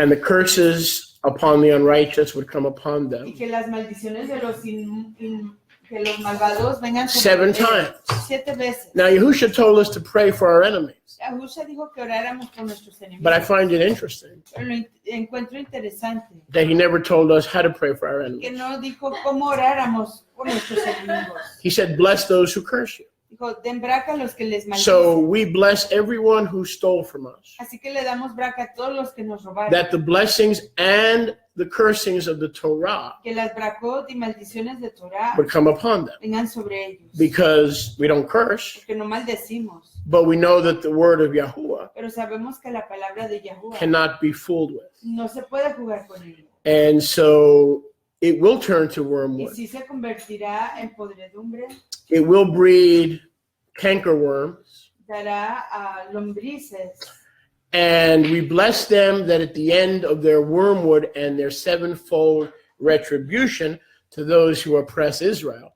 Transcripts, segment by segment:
And the curses upon the unrighteous would come upon y them que las maldiciones de los que los malvados vengan 7 sobre times. 7 veces. Now, Yahushua told us to pray for our enemies, Yahusha dijo que oráramos por nuestros but I enemigos. find it interesting Pero lo encuentro interesante that he never told us how to pray for our que enemies. no dijo cómo oráramos por nuestros enemigos. He said, bless those who curse you. Dijo, den braca a los que les So maldicen. we bless everyone who stole from us, Así que le damos braca a todos los que nos robaron. that the blessings and the cursings of the Torah Que las bracot y maldiciones de Torah would come upon them, vengan sobre ellos. because we don't curse, Porque no maldecimos. but we know that the word of Yahuwah Pero sabemos que la palabra de Yahuwah cannot be fooled with. no se puede jugar con ella. And so it will turn to Y wormwood. sí se convertirá en podredumbre, It will breed cankerworms. dará a lombrices. And we bless them that at the end of their wormwood and their 7-fold retribution to those who oppress Israel,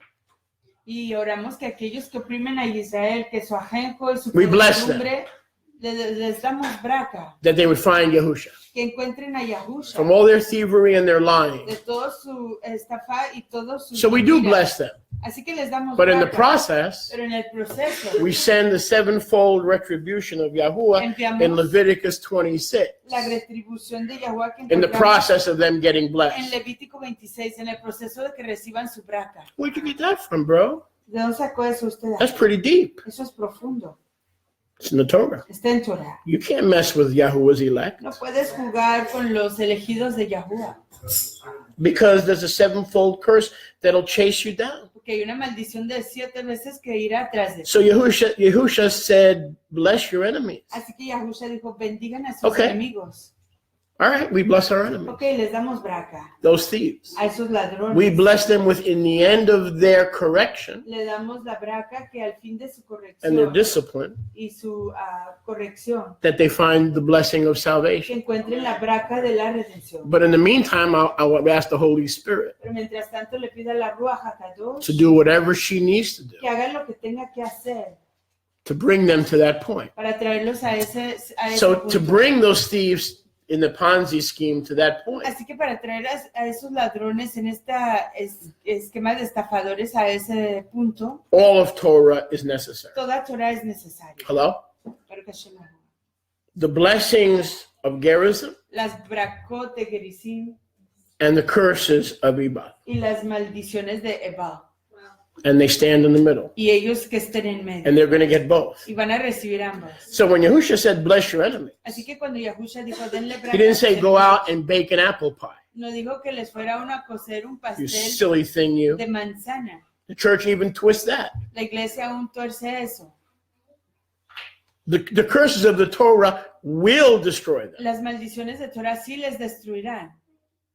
Y oramos que aquellos que oprimen a Israel, que su ajenjo y su We bless them. podredumbre, les damos braca, that they would find Yahusha. que encuentren a Yahusha, From all their thievery and their lying. de todo su estafa y todo su So we do mentira. bless them. Así que les damos But in the braca. process, Pero en el proceso we send the 7-fold retribution of Yahuwah enviamos in Leviticus 26. la retribución de Yahuwah que In the encontramos process of them getting en blessed. Levítico 26, en el proceso de que reciban su braca. Where'd you get that from, bro? ¿De dónde sacó eso usted? That's pretty deep. Eso es profundo. It's in the Torah. Está en Torah. You can't mess with Yahuwah's elect No puedes jugar con los elegidos de Yahuwah, because there's a 7-fold curse that'll chase you down. porque hay una maldición de 7 veces que irá atrás de ti. So Yahusha said, bless your enemies. Así que Yahusha dijo, bendigan a sus Okay. enemigos. All right, we bless our enemies, Ok, les damos braca those thieves. a esos ladrones. We bless them within the end of their correction Le damos la braca que al fin de su and their corrección discipline, y su corrección, that they find the blessing of que salvation. encuentren la braca de la redención. But in the meantime, I'll ask the Holy Spirit Pero mientras tanto le pida a la Ruach HaKadosh to do whatever she needs to do que haga lo que tenga que hacer to bring them to that point. para traerlos a ese So punto. to bring those thieves in the Ponzi scheme to that point, Así que para traer a esos ladrones en esta esquema de estafadores a ese punto, all of Torah is necessary. toda Torah es necesaria. Hello? Baruch Hashem. The blessings of Gerizim Las bracot de Gerizim and the curses of Ebal. y las maldiciones de Ebal. And they stand in the middle. Y ellos que estén en medio. And they're going to get both. Y van a recibir ambas. So when Yahusha said, bless your enemies, Así que cuando Yahusha dijo, denle braca, he didn't say, go out and bake an apple pie. no dijo que les fuera uno a cocer un You pastel silly thing, you. de manzana. The church even twists that. La iglesia aún tuerce eso. The curses of the Torah will destroy them. Las maldiciones de Torah sí les destruirán,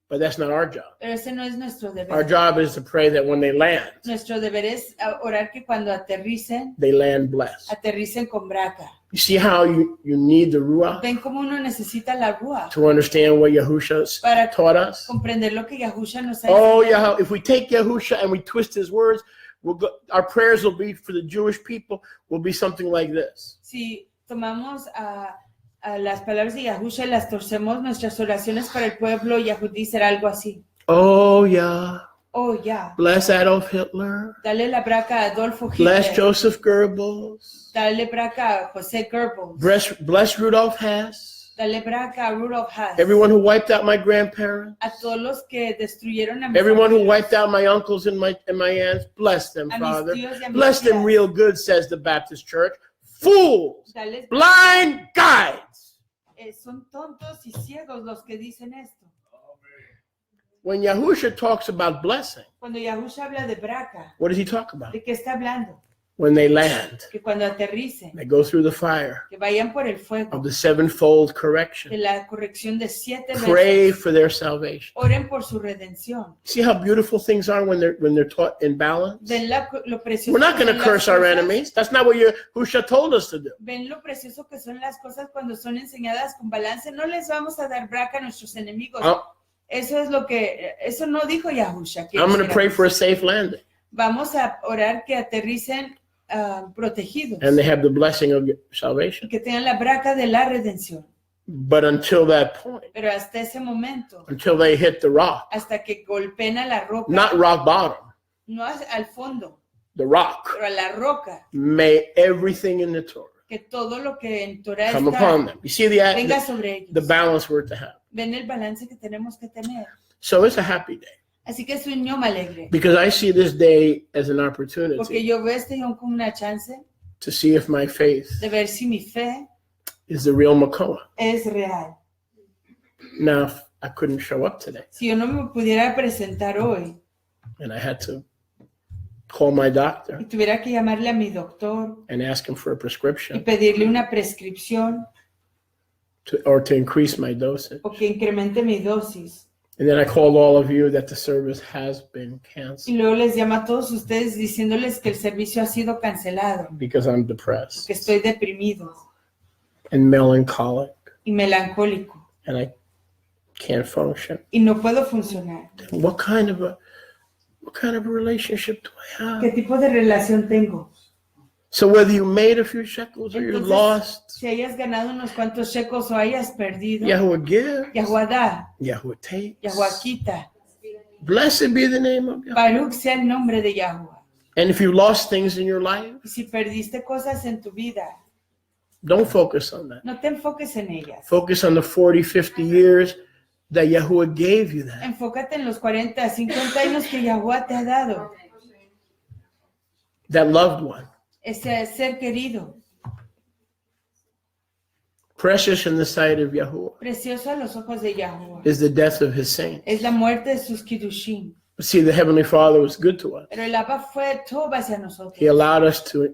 But that's not our job. pero ese no es nuestro deber. Our job is to pray that when they land, Nuestro deber es orar que cuando aterricen, they land blessed. aterricen con braca. You see how you need the Ruach Ven cómo uno necesita la Ruach to understand what Yahusha para taught us? comprender lo que Yahusha nos ha Oh, enseñado. yeah. If we take Yahusha and we twist his words, our prayers will be for the Jewish people will be something like this. Si tomamos a las palabras de Yahusha y las torcemos, nuestras oraciones para el pueblo yahudí será algo así. Oh, yeah. Oh, ya. Bless Adolf Hitler. Dale la braca a Adolfo Bless Hitler. Joseph Goebbels. Dale braca a José Goebbels. Bless Rudolf Hess. Dale braca a Rudolf Hess. Everyone who wiped out my grandparents. A todos los que destruyeron a mis Everyone who abuelos, wiped out my uncles and my aunts. Bless them, a mis Father. tíos y a mis Bless them tías. real good, says the Baptist Church. Fools. Dales Blind guides. son tontos y ciegos los que dicen esto. When Yahusha talks about blessing, Cuando Yahusha habla de braca, what does he talk about? ¿de qué está hablando? When they land, Que cuando aterricen, they go through the fire que vayan por el fuego of the 7-fold de correction. la corrección de 7 Pray veces. for their salvation. Oren por su redención. See how beautiful things are when they're taught in balance? Ven lo precioso We're not que going to son curse las our cosas. enemies. That's not what Yahusha told us to do. Ven lo precioso que son las cosas cuando son enseñadas con balance. No les vamos a dar braca a nuestros enemigos. Eso no dijo Yahusha. I'm going to pray for a safe landing. Vamos a orar que aterricen protegidos And they have the blessing of y salvation. que tengan la braca de la redención. But until that point, Pero hasta ese momento, until they hit the rock, hasta que golpeen a la roca, not rock bottom, no al fondo, the rock, pero a la roca, may everything in the Torah que todo lo que en Torah come upon está them. You see venga sobre the ellos. balance we're to have. Ven el balance que tenemos que tener. So it's a happy day Así que es un año alegre, because I see this day as an porque opportunity yo veo este año como una chance to see if my faith de ver si mi fe is the real Makoa. es real. Now, if I couldn't show up today Si yo no me pudiera presentar hoy and I had to call my doctor y tuviera que llamarle a mi doctor and ask him for a y prescription pedirle una prescripción or to increase my dosage. o que incremente mi dosis, And then I called all of you that the service has been y canceled luego les llamo a todos ustedes diciéndoles que el servicio ha sido cancelado, because I'm depressed que estoy deprimido and melancholic y melancólico and I can't function. y no puedo funcionar. What kind of a relationship do I ¿Qué have? tipo de relación tengo? So whether you made a few shekels or you Entonces, lost, si hayas ganado unos cuantos shekels o hayas perdido, Yahuwah gives, Yahuwah da, Yahuwah takes. Yahuwah quita. Blessed be the name of Yahuwah. Baruch sea el nombre de Yahuwah. And if you lost things in your life, Y si perdiste cosas en tu vida, don't focus on that. no te enfoques en ellas. Focus on the 40, 50 years that Yahuwah gave you that. Enfócate en los 40, 50 años que Yahuwah te ha dado. That loved one. Ese ser querido, Precious in the sight of Yahuwah precioso a los ojos de Yahuwah. is the death of his saints. Es la muerte de sus kiddushim. But see, the Heavenly Father was good to us. Pero el Abba fue todo hacia nosotros. He allowed us to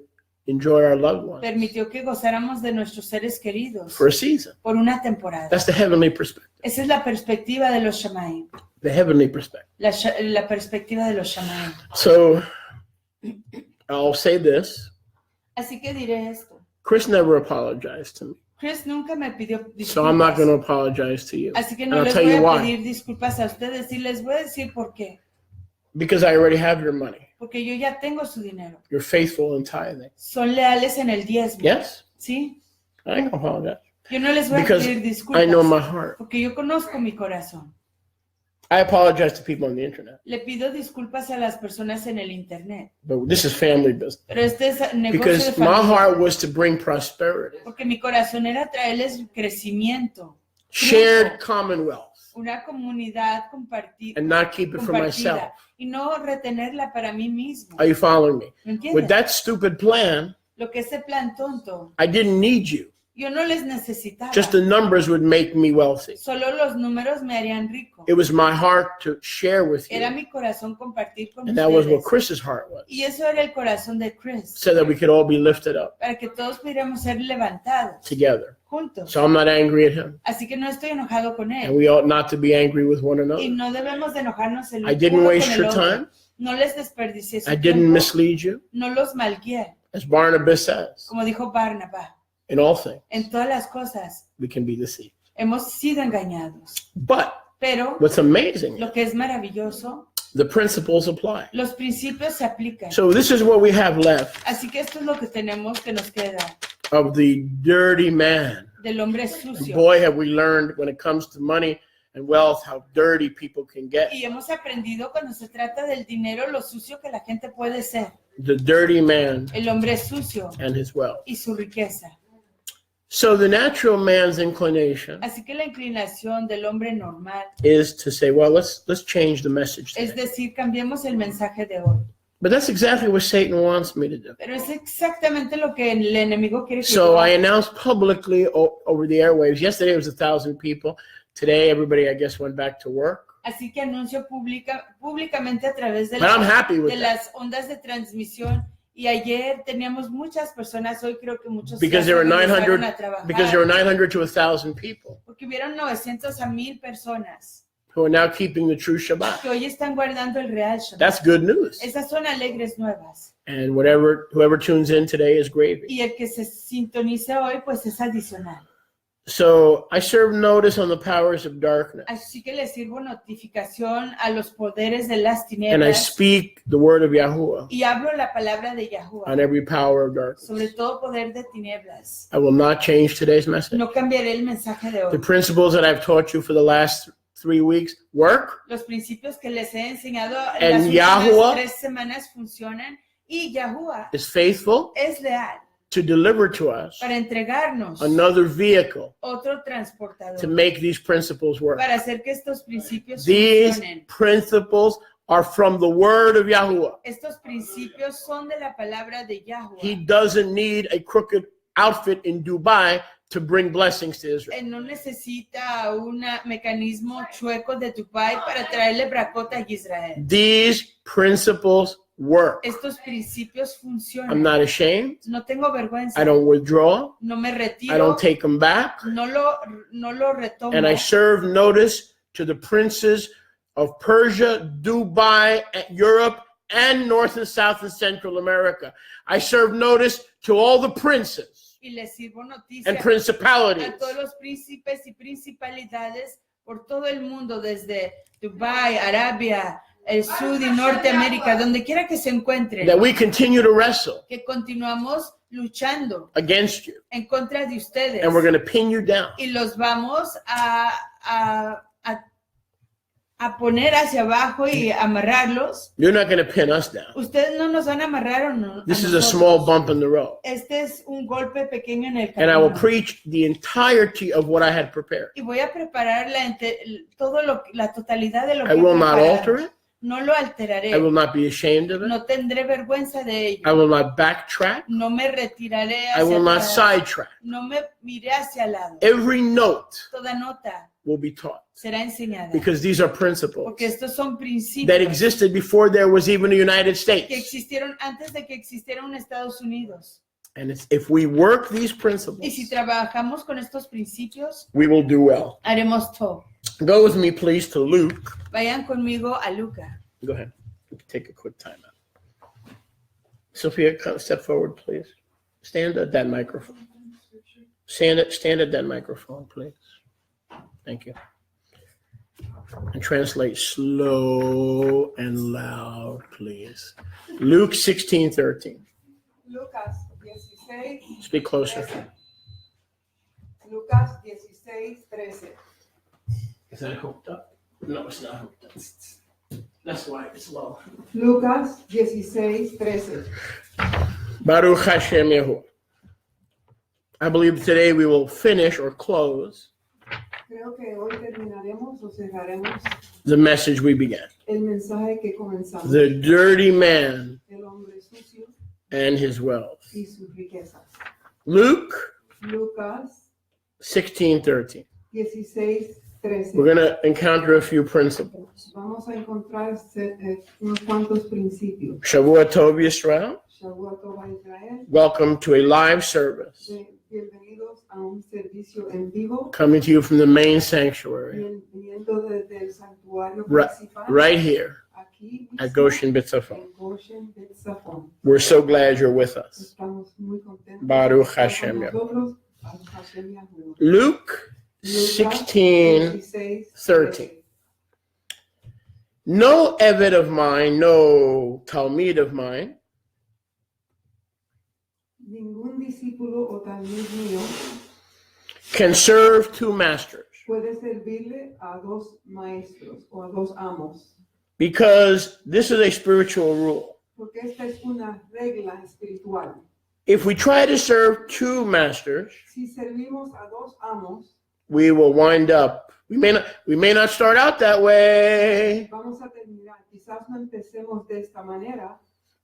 enjoy our loved ones Permitió que gozáramos de nuestros seres queridos for a season. por una temporada. That's the heavenly perspective. Esa es la perspectiva de los Shamaim. The heavenly perspective. La perspectiva de los Shamaim. So I'll say this. Así que diré esto. Chris never apologized to me. Chris nunca me pidió disculpas. So I'm not going to apologize to you. Así que And no I'll les tell voy you a why. pedir disculpas a ustedes y les voy a decir por qué. Because I already have your money. Porque yo ya tengo su dinero. You're faithful in tithing. Son leales en el diezmo. Yes? ¿Sí? I ain't going to apologize. Yo no les voy a Because pedir disculpas. I know my heart. Porque yo conozco mi corazón. I apologize to people on the internet. Le pido disculpas a las personas en el internet. But this is family business. Pero este es negocio de Because my familia. heart was to bring prosperity, Porque mi corazón era traerles crecimiento. shared commonwealth, Una comunidad compartida. and not keep it for myself. Y no retenerla para mí mismo. Are you following me? ¿Me With entiendes? that stupid plan, Lo que ese plan tonto, I didn't need you. yo no les necesitaba. Just the numbers would make me wealthy. Solo los números me harían rico. It was my heart to share with Era you. mi corazón compartir con And that was what ustedes. Chris's heart was. Y eso era el corazón de Chris. So that we could all be lifted up Para que todos pudiéramos ser levantados together. juntos. So I'm not angry at him. Así que no estoy enojado con And él. we ought not to be angry with one Y another. no debemos de enojarnos el I didn't uno waste con el your otro. time. No les desperdicié su I didn't tiempo. mislead you. No los malgué. As Barnabas says, Como dijo Barnabas, in all things, en todas las cosas we can be deceived. hemos sido engañados. But Pero what's amazing, lo que es maravilloso, the principles apply. los principios se aplican. So this is what we have left Así que esto es lo que tenemos que nos queda of the dirty man. del hombre And sucio. boy, have we learned when it comes to money and wealth how dirty people can get. Y hemos aprendido cuando se trata del dinero lo sucio que la gente puede ser. The dirty man El hombre sucio and his wealth. y su riqueza. So the natural man's inclination Así que la inclinación del hombre normal is to say, well, let's change the message es today. decir, cambiemos el mensaje de hoy. But that's exactly what Satan wants me to do. Pero es exactamente lo que el enemigo quiere que So yo I haga. announced publicly over the airwaves. Yesterday it was 1,000 people. Today everybody, I guess, went back to work. Así que anuncio públicamente a través de, But I'm happy with de that las ondas de transmisión. Y ayer teníamos muchas personas, hoy creo que muchos because ya there were regresaron 900 a trabajar, because there were 900 to 1,000 people porque hubieron 900 a 1000 personas who are now keeping the true Shabbat. que hoy están guardando el real Shabbat. That's good news. Esas son alegres nuevas. And whoever tunes in today is gravy. Y el que se sintoniza hoy, pues es adicional. So I serve notice on the powers of darkness, Así que le sirvo notificación a los poderes de las and I tinieblas speak the word of Yahuwah y hablo la palabra de Yahuwah on every power of sobre darkness. todo poder de tinieblas. I will not change today's message. No cambiaré el mensaje de The hoy. principles that I've taught you for the last 3 weeks work, Los principios que les he enseñado And en las últimas Yahuwah 3 semanas funcionan y Yahuwah is faithful es leal to deliver to us para entregarnos another vehicle otro to transportador make these principles work. para hacer que estos principios These funcionen. principles are from the word of Yahuwah. Estos principios son de la palabra de He Yahuwah. doesn't need a crooked outfit in Dubai to bring blessings to Israel. Él no necesita un mecanismo chueco de Dubái para traerle bracota a Israel. These principles work. Estos principios I'm funcionan. not ashamed. No tengo vergüenza. I don't withdraw. No me I retiro. don't take them back. No lo retomo. And I serve notice to the princes of Persia, Dubai, Europe, and North and South and Central America. I serve notice to all the princes Y le sirvo noticia and principalities. a todos los príncipes y principalidades por todo el mundo, desde Dubái, Arabia, el Sur y Norteamérica, donde quiera que se encuentren, That we continue to wrestle que continuamos luchando against you, en contra de ustedes and we're going to pin you down. y los vamos a poner hacia abajo y amarrarlos. You're not going to pin us down. Ustedes no nos van a amarrar o no. This is a small bump in the road. Este es un golpe pequeño en el And I will camino. preach the entirety of what I had prepared. Y voy a preparar la totalidad de lo que I he will not preparado. alter it. No lo alteraré. I will not be ashamed of it. No tendré vergüenza de ello. I will not backtrack. No me retiraré I hacia will not atrás. sidetrack. No me miré hacia el lado. Every note Toda nota will be taught será enseñada. because these are principles Porque estos son principios that existed before there was even a United que States. existieron antes de que existiera un Estados Unidos. And if we work these Y principles, si trabajamos con estos principios, we will do well. haremos todo. Go with me, please, to Luke. Vayan conmigo a Lucas. Go ahead. Take a quick time out. Sophia, step forward, please. Stand at that microphone. Stand at that microphone, please. Thank you. And translate slow and loud, please. Luke 16:13. Lucas 16, Speak closer. 13. Lucas 16:13. Is that hooked up? No, it's not hooked up. That's why it's low. Lucas 16:13. Baruch Hashem Yahuwah. I believe today we will finish or close Creo que hoy terminaremos o cerraremos the message we began. el mensaje que comenzamos. The dirty man El hombre sucio and his wealth. y sus riquezas. Luke Lucas 16:13. 16:13. We're going to encounter a few principles. Vamos a encontrar unos cuantos principios. Shavua Tov Yisrael. Shavua Tov Israel. Welcome to a live service Bienvenidos a un servicio en vivo. coming to you from the main sanctuary Viniendo desde el santuario Right- principal. right here Aquí at mismo, Goshen B'Tzafon. en Goshen B'Tzafon. We're so glad you're with us. Estamos muy contentos. Baruch de estar Hashem, con Yahuwah. nosotros. Baruch Hashem, Yahuwah. Luke Lucas 16:13. No Eved of mine, no Talmud of mine, Ningún discípulo o talmid mío can serve two masters, puede servirle a dos maestros o a dos amos, because this is a spiritual rule. porque esta es una regla espiritual. If we try to serve two masters, Si servimos a dos amos, we will wind up. We may not start out that way, vamos a terminar. Quizás no empecemos de esta manera,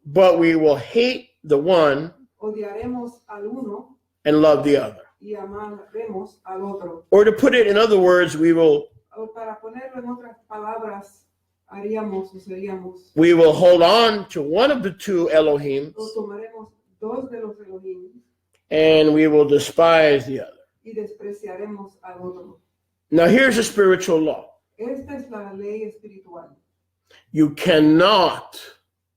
but we will hate the one odiaremos al uno and love the other. y amaremos al otro. Or to put it in other words, we will O para ponerlo en otras palabras, haríamos o seríamos, we will hold on to one of the two Elohims, o tomaremos dos de los Elohim and we will despise the other. y despreciaremos al otro. Now here's a spiritual law. Esta es la ley espiritual. You cannot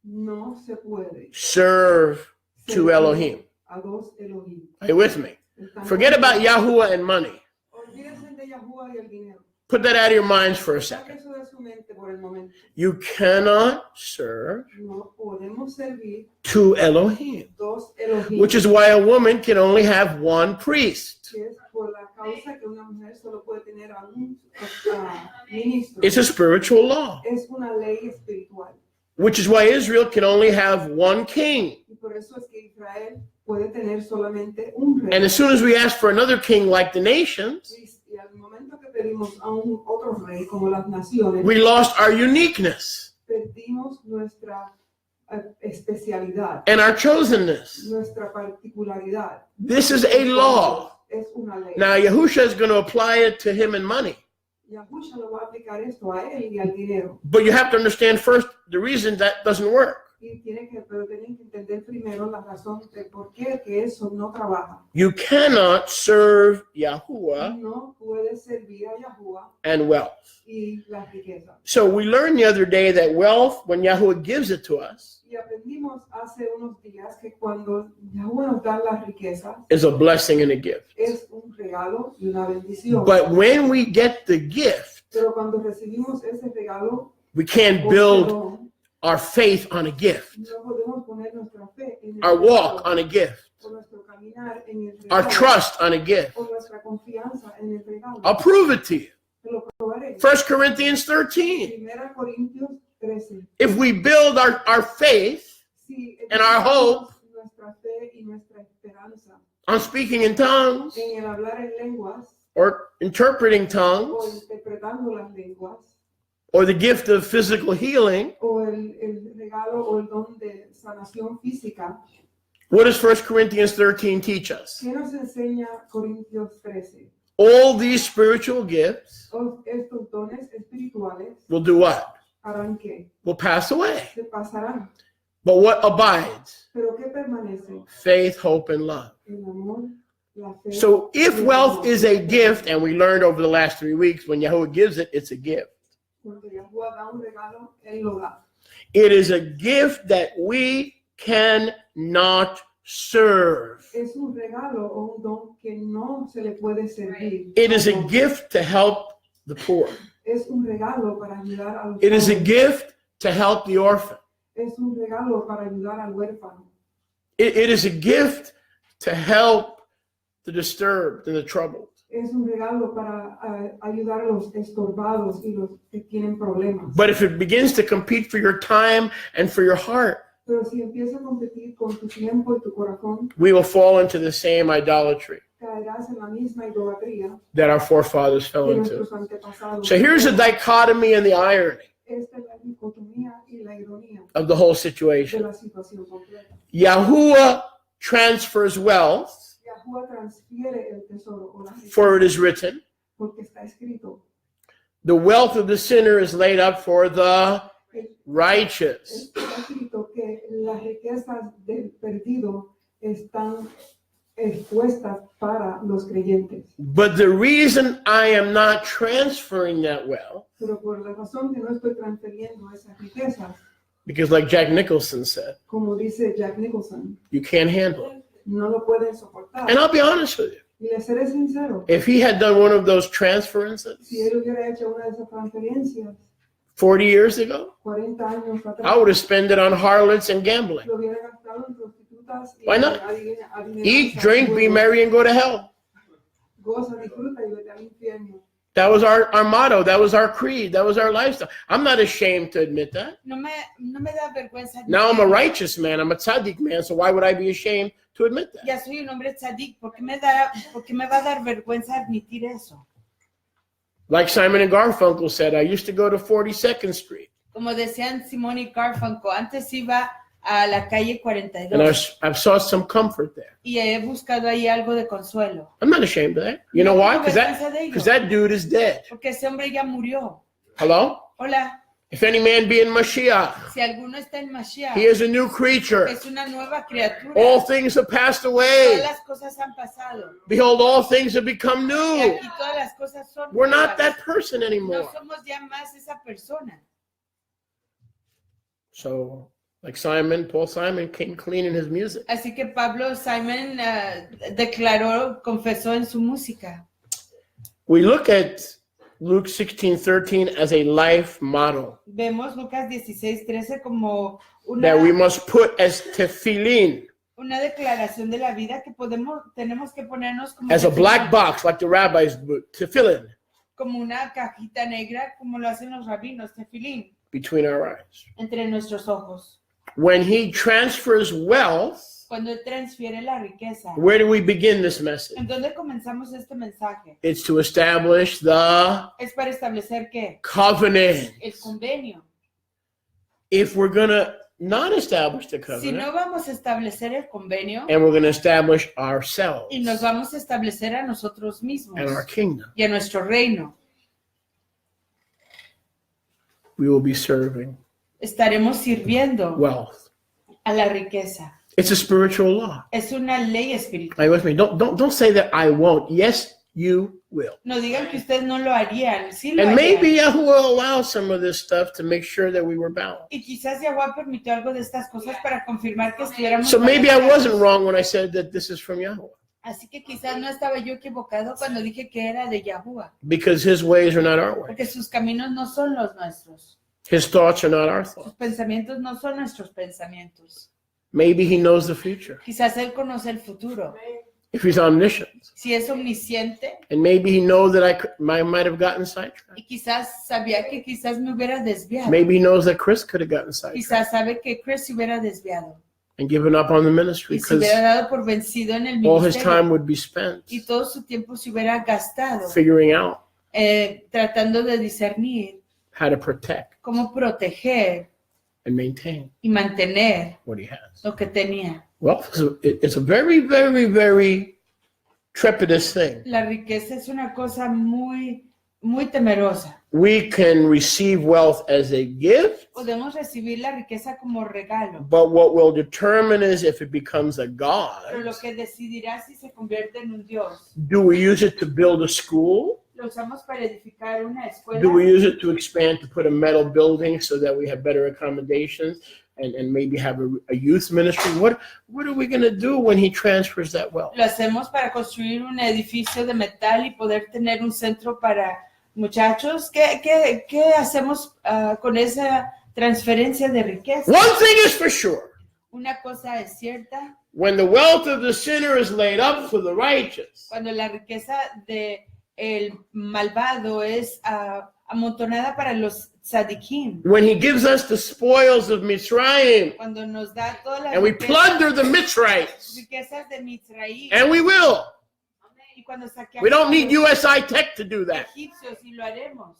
No se puede serve two servir Elohim. a dos Elohim. Are you with me? Estamos- Forget about Yahuwah and money. Yahuwah y el dinero. Put that out of your minds for a Saque second. eso de su mente por el momento. You cannot serve No podemos servir two Elohim, dos Elohim. which is why a woman can only have one priest. Que es por la causa que una mujer solo puede tener a un ministro. It's a spiritual law, Es una ley espiritual. which is why Israel can only have one king. Y por eso es que Israel puede tener solamente un rey. And as soon as we ask for another king like the nations, Y al momento que pedimos a un otro rey como las naciones, we lost our uniqueness perdimos nuestra especialidad, and our chosenness. nuestra particularidad. This is a law. Es una ley. Now, Yahusha is going to apply it to him in money. Yahushua lo va a aplicar esto a él y al dinero. But you have to understand first the reason that doesn't work. Pero tienen que entender primero la razón de por qué que eso no trabaja. You cannot serve Yahuwah No puede servir a Yahuwah and wealth. y la riqueza. So we learned the other day that wealth, when Yahuwah gives it to us, Y aprendimos hace unos días que cuando Yahuwah nos da la riqueza is a blessing and a gift. es un regalo y una bendición. But when we get the gift, Pero cuando recibimos ese regalo, we can't o build perdón, our faith on a gift, no podemos poner nuestra fe en el our walk regalo, on a gift, o nuestro caminar en el our regalo, trust on a gift. o nuestra confianza en el regalo. I'll prove it to you. Te lo probaré. 1 Corinthians 13. Primera Corintios 13. If we build our faith Si And our hope nuestra fe y nuestra esperanza on speaking in tongues en el hablar en lenguas or interpreting o tongues interpretando las lenguas or the gift of physical healing, o el regalo o el don de sanación física, what does 1 Corinthians 13 teach us? ¿qué nos enseña Corintios 13? All these spiritual gifts Estos dones espirituales will do what? harán que Will pass away. se pasarán, But what abides? pero ¿qué permanece? Faith, hope, and love. El amor, la fe. So if y el wealth amor. is a gift, and we learned over the last 3 weeks, when Yahuwah gives it, it's a gift. Cuando Yahuwah da un regalo, él lo da. It is a gift that we cannot serve. Es un regalo o un don que no se le puede servir. It is a No. gift to help the poor. Es un regalo para ayudar a los It is a pobres. gift to help the orphan. Es un regalo para ayudar al huérfano. It is a gift to help the disturbed and the troubled. Es un regalo para ayudar a los estorbados y los que tienen problemas. But if it begins to compete for your time and for your heart, Pero si empieza a competir con tu tiempo y tu corazón, we will fall into the same idolatry caerás en la misma idolatría that our forefathers fell de into. nuestros antepasados. So here's the dichotomy and the irony Esta es la dicotomía y la ironía of the whole de situation. la situación completa. Yahuwah transfers wealth, Yahuwah transfiere el tesoro o la riqueza, for it is written, porque está escrito. the wealth of the sinner is laid up for the righteous. Está escrito que las riquezas del perdido están expuestas para los creyentes. But the reason I am not transferring that wealth, Pero por la razón que no estoy transfiriendo esas riquezas, because like Jack Nicholson said, como dice Jack Nicholson, you can't handle it. no lo pueden soportar. And I'll be honest with you. Y le seré sincero, If he had done one of those transferences si él hubiera hecho una de esas transferencias 40 years ago, 40 años I atrás, would have spent it on harlots and gambling. lo hubiera gastado en prostitutas y Why not? adivinanzas, Eat, drink, be merry, and go to hell. Goza, disfruta y vete al infierno. That was our motto. That was our creed. That was our lifestyle. I'm not ashamed to admit that. No me da vergüenza. Now I'm a righteous man. I'm a tzaddik man. So why would I be ashamed to admit that? Ya soy un hombre tzadik. ¿Por qué me va a dar vergüenza admitir eso? Like Simon and Garfunkel said, I used to go to 42nd Street. Como decían Simón y Garfunkel, antes iba a la calle And 42 I saw some comfort there. y he buscado ahí algo de consuelo. I'm not ashamed of that. You know why? Because that dude is dead. Porque ese hombre ya murió. Hello? Hola, If any man be in Mashiach, si alguno está en Mashiach, he is a new creature. es una nueva criatura. All things have passed Todas away. las cosas han pasado. Behold, all things have become Y new. aquí todas las cosas son We're not nuevas. that person No anymore. somos ya más esa persona. So, like Paul Simon came clean in his music. Así que Pablo Simon declaró, confesó en su música. We look at Luke 16:13 as a life model Vemos Lucas 16:13 como that we una, must put as tefillin, una declaración de la vida que tenemos que ponernos como, as a black tefilín, box like the rabbis would, tefillin, como una cajita negra, como lo hacen los rabinos, tefilín, between our eyes. entre nuestros ojos. When he transfers wealth, Cuando Él transfiere la riqueza, where do we begin this message? ¿en dónde comenzamos este mensaje? It's to establish the Es para establecer ¿qué? covenant. El convenio. If we're going to not establish the Si covenant, no vamos a establecer el convenio and we're going to establish ourselves y nos vamos a establecer a nosotros mismos and our kingdom, y a nuestro reino, we will be serving estaremos sirviendo wealth. a la riqueza. It's a spiritual law. Es una ley espiritual. Are you with me? Don't say that I won't. Yes, you will. No digan que ustedes no lo harían, sí lo And harían. maybe Yahweh will allow some of this stuff to make sure that we were balanced. Y quizás Yahweh permitió algo de estas cosas para confirmar que estuviéramos So maybe I balanceados. wasn't wrong when I said that this is from Yahweh, Así que quizás no estaba yo equivocado cuando dije que era de Yahuwah, because his ways are not our ways. porque sus caminos no son los nuestros. His thoughts are not our Sus thoughts. pensamientos no son nuestros pensamientos. Maybe he knows the future. Quizás Él conoce el futuro. If he's omniscient. Si es omnisciente, And maybe he knows that I might have gotten sidetracked. y quizás sabía que quizás me hubiera desviado. Maybe he knows that Chris could have gotten sidetracked Quizás sabe que Chris se hubiera desviado and given up on the ministry y se because hubiera dado por vencido en el all his ministerio time would be spent y todo su tiempo se hubiera gastado figuring out tratando de discernir how to protect cómo proteger and maintain y mantener what he has. lo que tenía. Well, it's a very, very, very trepidous thing. La riqueza es una cosa muy, muy temerosa. We can receive wealth as a gift, Podemos recibir la riqueza como regalo, but what will determine is if it becomes a pero god. lo que decidirá si se convierte en un Dios. Do we use it to build a school? Lo usamos para edificar una escuela. Do we use it to expand, to put a metal building so that we have better accommodations and maybe have a youth ministry? What are we going to do when he transfers that wealth? Lo hacemos para construir un edificio de metal y poder tener un centro para muchachos. ¿Qué hacemos con esa transferencia de riqueza? One thing is for sure. Una cosa es cierta, When the wealth of the sinner is laid up for the righteous, cuando la riqueza de el malvado es amontonada para los tzadikim, when he gives us the spoils of Mitzrayim, cuando nos da todas las and we plunder the Mitzrayites, riquezas de Mitzrayim, and we will. y cuando saqueamos We don't need a los USI Tech to do that. egipcios y lo haremos.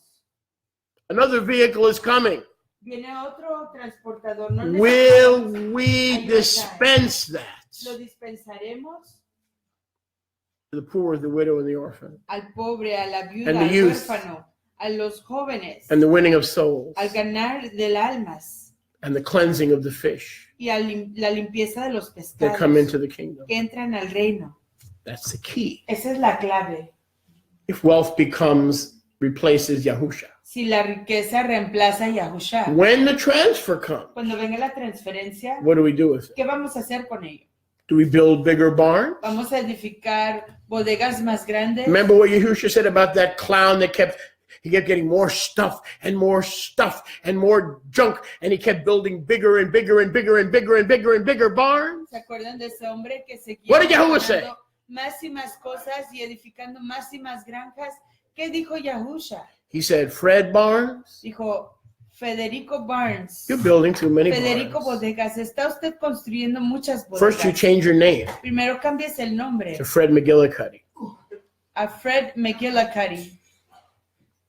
Another vehicle is coming. Viene otro transportador, no Will necesitamos we dispense lo that dispensaremos to the poor, the widow, and the orphan, al pobre, a la viuda, And the al youth. huérfano, a los jóvenes, and the winning of souls, al ganar del almas and the cleansing of the fish y a la limpieza de los that come pescados into the kingdom? que entran al reino. That's the key. Esa es la clave. If wealth replaces Yahusha. Si la riqueza reemplaza a Yahushua, When the transfer comes, cuando venga la transferencia, what do we do with it? ¿qué vamos a hacer con ello? Do we build bigger barns? ¿Vamos a edificar bodegas más grandes? Remember what Yahusha said about that clown that kept getting more stuff and more junk, and he kept building bigger and bigger and bigger and bigger and bigger and bigger barns? ¿Se acuerdan de ese hombre que seguía What did Yahuwah say? edificando más y más cosas y edificando más y más granjas? ¿Qué dijo Yahusha? He said, Fred Barnes, Dijo, Federico Barnes, you're building too many Federico barns. Bodegas, está usted construyendo muchas First, you bodegas. change your name Primero cambies el nombre to Fred McGillicuddy. a Fred McGillicuddy,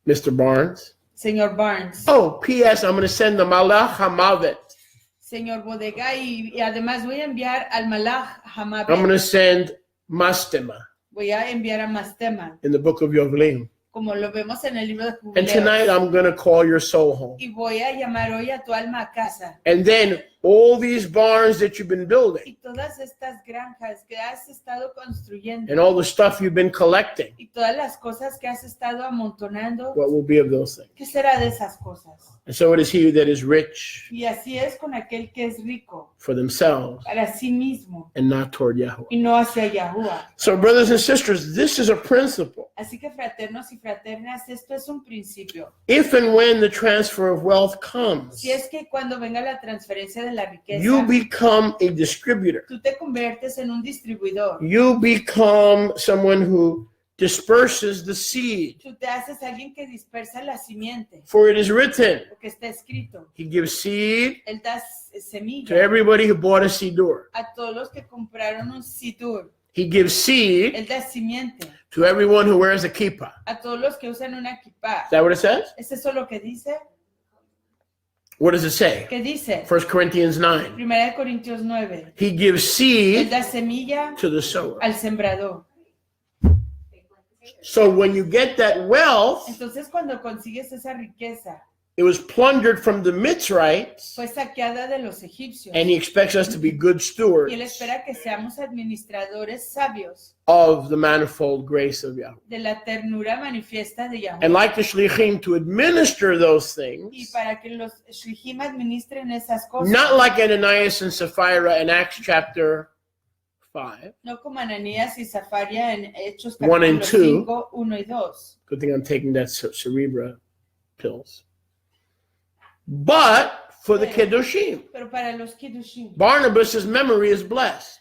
Mr. Barnes. señor Barnes, Oh, P.S. I'm going to send the Malach Hamavet. señor Bodega, y además voy a enviar al Malach I'm going Hamabet, to send Mastema voy a enviar a Mastema, in the book of Yovlim. como lo vemos en el libro de And tonight Jubileos. I'm going to call your soul home. Y voy a llamar hoy a tu alma a casa. And then all these barns that you've been building y todas estas granjas que has estado construyendo and all the stuff you've been collecting, y todas las cosas que has estado amontonando, what will be of those things? ¿qué será de esas cosas? And so it is he that is rich Y así es con aquel que es rico for themselves para sí mismo and not toward Yahweh. y no hacia Yahuwah. So, brothers and sisters, this is a principle. Así que fraternos y fraternas, esto es un principio. If and when the transfer of wealth comes, Si es que cuando venga la transferencia de la riqueza, you become a distributor. tú te conviertes en un distribuidor. You become someone who disperses the seed. Tú te haces alguien que dispersa la simiente, For it is written, porque está escrito. he gives seed Él da to semilla everybody who bought a sedur. a todos los que compraron un sidur. He gives seed Él da simiente to everyone who wears a kippah. a todos los que usan una kippah. Is that what it says? ¿Es eso lo que dice? What does it say? ¿Qué dice? 1 Corinthians 9. 1 Corintios 9. He gives Él seed da semilla to the sower. al sembrador. So when you get that wealth, Entonces cuando consigues esa riqueza, it was plundered from the Mitzrites, fue saqueada de los egipcios. and he expects us to be good Y él stewards espera que seamos administradores sabios of the manifold grace of Yahweh. de la ternura manifiesta de And Yahweh. like the shlichim, to administer those Y things, para que los shlichim administren esas cosas. not like Ananias and Sapphira in Acts chapter 5. No como Ananías y Zafaria en Hechos 1 and capítulo 2. 5, 1 y 2. Good thing I'm taking that Cerebra pills. But for the Kedoshim, Pero para los Kiddushim, Barnabas' memory is blessed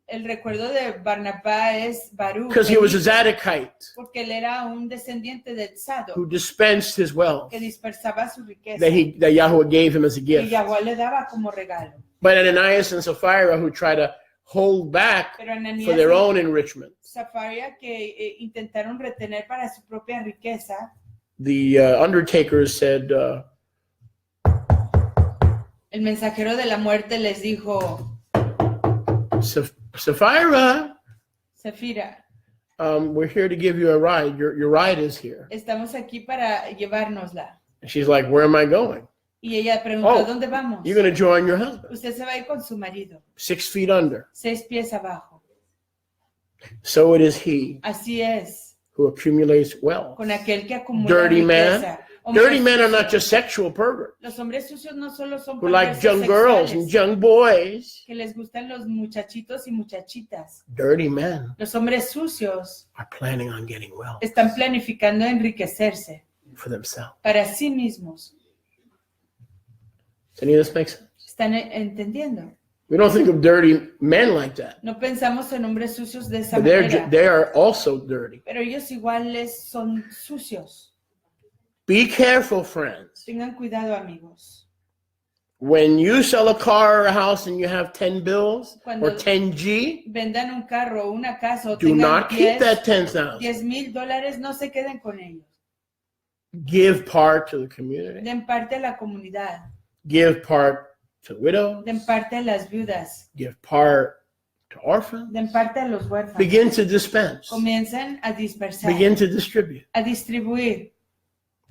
el recuerdo de Barnabá es Baruch, because he was a Zadokite porque él era un descendiente de Tzadok, who dispensed his wealth que dispersaba su riqueza, that Yahweh gave him as a que gift. Yahweh le daba como regalo. But Ananias and Sapphira, who try to hold back Pero Ananías for their y own enrichment, Zafaria que intentaron retener para su propia riqueza, the undertakers said, el mensajero de la muerte les dijo, Sapphira, Zafira, we're here to give you a ride. Your ride is here. estamos aquí para llevárnosla. And she's like, where am I going? Y ella preguntó, Oh, ¿dónde vamos? You're going to join your husband, Usted se va a ir con su marido, 6 feet under. 6 pies abajo. So it is he Así es, who accumulates wealth. con aquel que acumula Dirty man. riqueza. Hombres Dirty men are not sucios. just sexual perverts Los hombres sucios no solo son who like perversos young girls sexuales, and young boys. que les gustan los muchachitos y muchachitas. Dirty men Los hombres sucios are planning on getting wealth están planificando enriquecerse for themselves. para sí mismos. Does any of this make sense? ¿Están entendiendo? We don't think of dirty men like that. No pensamos en hombres sucios de esa But manera, they are also dirty. pero ellos iguales son sucios. Be careful, friends. Tengan cuidado, amigos. When you sell a car or a house and you have 10 bills Cuando- or 10G, Vendan un carro o una casa o do tengan not keep 10 that 10,000. $10,000, no se queden con ellos. Give part to the community. Den parte a la comunidad, Give part to widows. den parte a las viudas, Give part to orphans. den parte a los huérfanos. Begin to dispense. Comiencen a dispersar, Begin to distribute. a distribuir,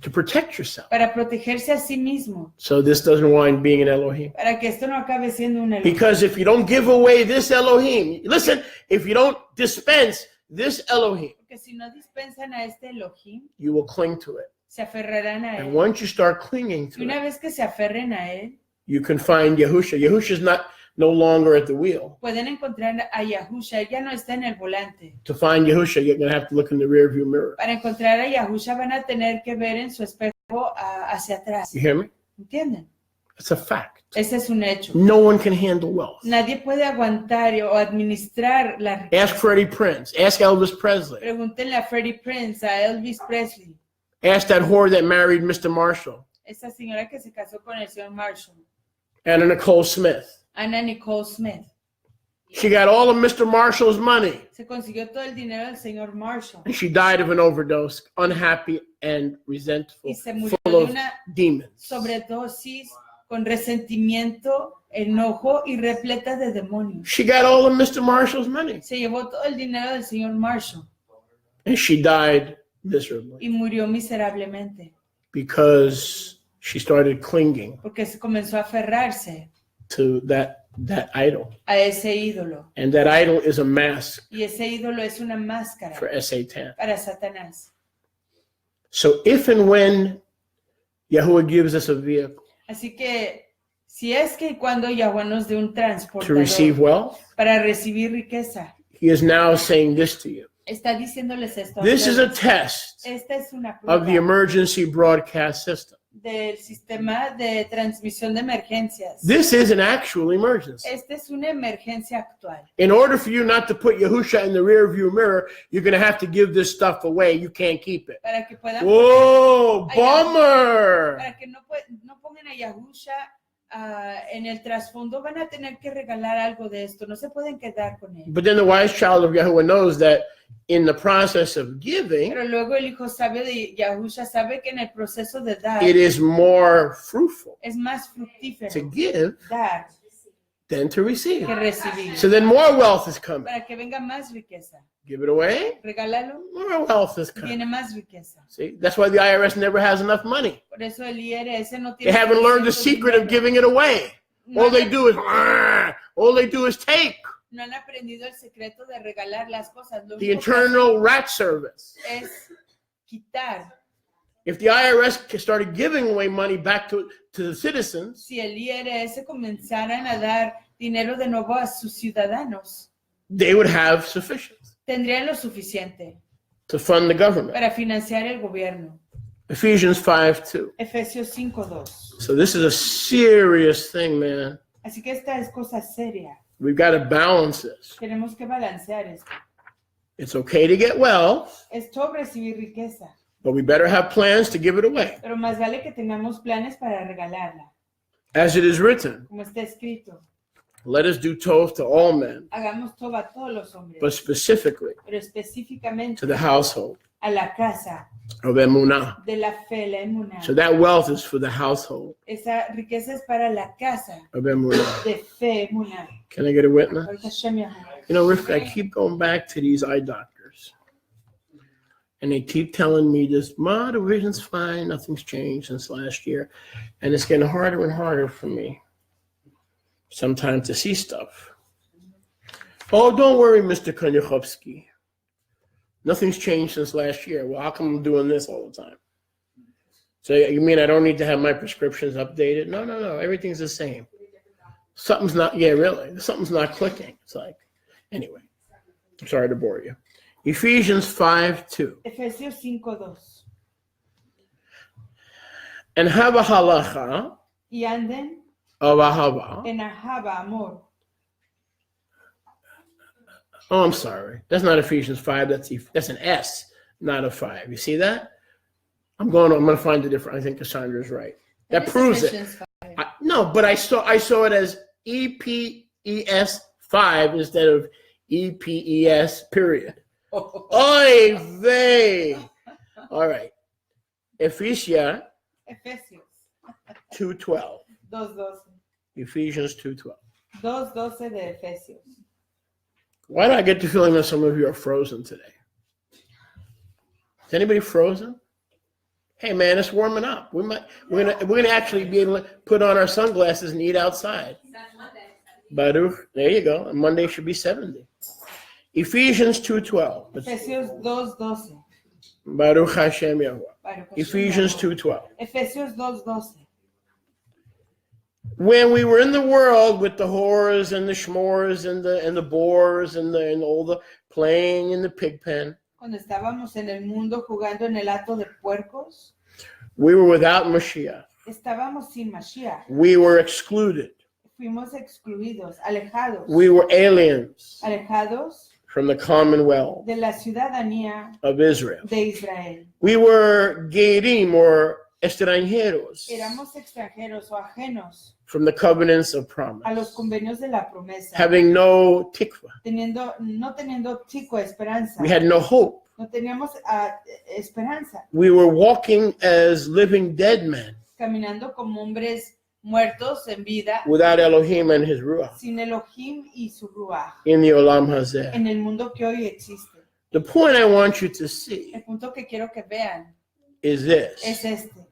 To protect yourself. para protegerse a sí mismo, So this doesn't wind being an Elohim. para que esto no acabe siendo un Elohim. Because if you don't give away this Elohim, listen, if you don't dispense this Elohim, Porque si no dispensan a este Elohim, you will cling to it. se aferrarán a And él. once you start clinging Y to una it, vez que se aferren a él, you can find Yahusha. Yahusha's no longer at the wheel. pueden encontrar a Yahusha. Ya no está en el volante. To find Yahusha, you're going to have to look in the rearview mirror. Para encontrar a Yahusha van a tener que ver en su espejo hacia atrás. You hear me? ¿Entienden? It's a fact. Ese es un hecho. No one can handle wealth. Nadie puede aguantar o administrar la riqueza. Ask Freddie Prinze. Ask Elvis Presley. Pregúntenle a Freddie Prinze, a Elvis Presley, Ask that whore that married Mr. Marshall. esa señora que se casó con el señor Marshall, Anna Nicole Smith. Anna Nicole Smith. She got all of Mr. Marshall's money. Se consiguió todo el dinero del señor Marshall And she died of an overdose, unhappy and resentful, y se murió full de of una demons. sobredosis con resentimiento, enojo y repleta de demonios. She got all of Mr. Marshall's money. Se llevó todo el dinero del señor Marshall And she died miserably y murió miserablemente because she started clinging porque se comenzó a aferrarse to that idol. a ese ídolo. And that idol is a mask Y ese ídolo es una máscara for Satan. para Satanás. So if and when Yahuwah gives us a vehicle Así que si es que cuando Yahweh nos dé un to receive transportador wealth, para recibir riqueza, he is now saying this to you. está diciéndoles esto. a This is a ustedes. test Esta es una of the prueba emergency broadcast system. del sistema de transmisión de emergencias. This is an actual emergency. Esta es una emergencia actual. In order for you not to put Yahusha in the rear view mirror, you're going to have to give this stuff away. You can't keep it. Para que puedan Whoa, bummer. para que no pongan a Yahusha en el trasfondo, van a tener que regalar algo de esto. No se pueden quedar con él. But then the wise child of Yahuwah knows that in the process of giving, Pero luego el hijo sabio de Yahusha sabe que en el proceso de dar it is more fruitful es más fructífero to give dar than to receive. que recibir. So then more wealth is coming. Para que venga más riqueza. Give it away, Regálalo, more wealth is coming. viene más riqueza. See, that's why the IRS never has enough money. Por eso el IRS no They tiene haven't learned the suficiente secret of dinero. giving it away. No All they han- do is, all they do is take. no han aprendido el secreto de regalar las cosas. Lo The único que Internal Rat Service. hacen es quitar. If the IRS started giving away money back to the citizens, Si el IRS comenzaran a dar dinero de nuevo a sus ciudadanos, they would have sufficient tendrían lo suficiente to fund the government. para financiar el gobierno. Ephesians 5:2. Efesios 5:2. So this is a serious thing, man. Así que esta es cosa seria. We've got to balance this. Tenemos que balancear esto. It's okay to get wealth, Es top recibir riqueza, but we better have plans to give it away. pero más vale que tengamos planes para regalarla. As it is written, Como está escrito, let us do tov to all men, hagamos todo a todos los hombres, but specifically pero específicamente to the household a la casa of Emunah. de la fe, la emuná. So that wealth is for the household Esa riqueza es para la casa of Emunah. de fe, emuná. Can I get a witness? Baruch Hashem Yahuwah. You know, Rivka, I keep going back to these eye doctors. And they keep telling me this, Ma, the vision's fine, nothing's changed since last year. And it's getting harder and harder for me sometimes to see stuff. Oh, don't worry, Mr. Konyakhovsky. Nothing's changed since last year. Well, how come I'm doing this all the time? So you mean I don't need to have my prescriptions updated? No. Everything's the same. Something's not, yeah, really. Something's not clicking. It's like, anyway, I'm sorry to bore you. Ephesians 5:2. Efesios 5:2. And have a halacha Y anden of ahava. en ahava, amor. Oh, I'm sorry. That's not Ephesians 5. That's an S, not a 5. You see that? I'm going to find the difference. I think Cassandra's right. That Es proves it. Ephesians 5. No, but I saw it as EPES 5 instead of EPES period. Oy vey. All right. Ephesia Efesios 2:12. 2:12. Ephesians 2:12. 2:12 de Efesios. Why do I get the feeling that some of you are frozen today? Is anybody frozen? Hey man, it's warming up. We're gonna actually be able to put on our sunglasses and eat outside. Baruch, there you go. And Monday should be 70. Ephesians 2:12. Efesios 2:12. Baruch Hashem Yahuwah. Baruch Hashem Ephesians Yahuwah. 2:12. Efesios 2:12. When we were in the world with the whores and the schmores and the boars and all the playing in the pig pen, Cuando estábamos en el mundo jugando en el hato de puercos, we were without Mashiach. estábamos sin Mashiach. We were excluded. Fuimos excluidos, alejados, We were aliens alejados from the commonwealth de la ciudadanía of Israel. de Israel. We were Gerim or extranjeros Éramos extranjeros o ajenos from the covenants of a promise, los convenios de la promesa, having no tikva. no teniendo chico esperanza. We had no hope. No teníamos esperanza, We were walking as living dead men caminando como hombres muertos en vida, without Elohim and his Ruach sin Elohim y su Ruach, in the Olam Hazeh. en el mundo que hoy existe. The point I want you to see El punto que quiero que vean is es this. este.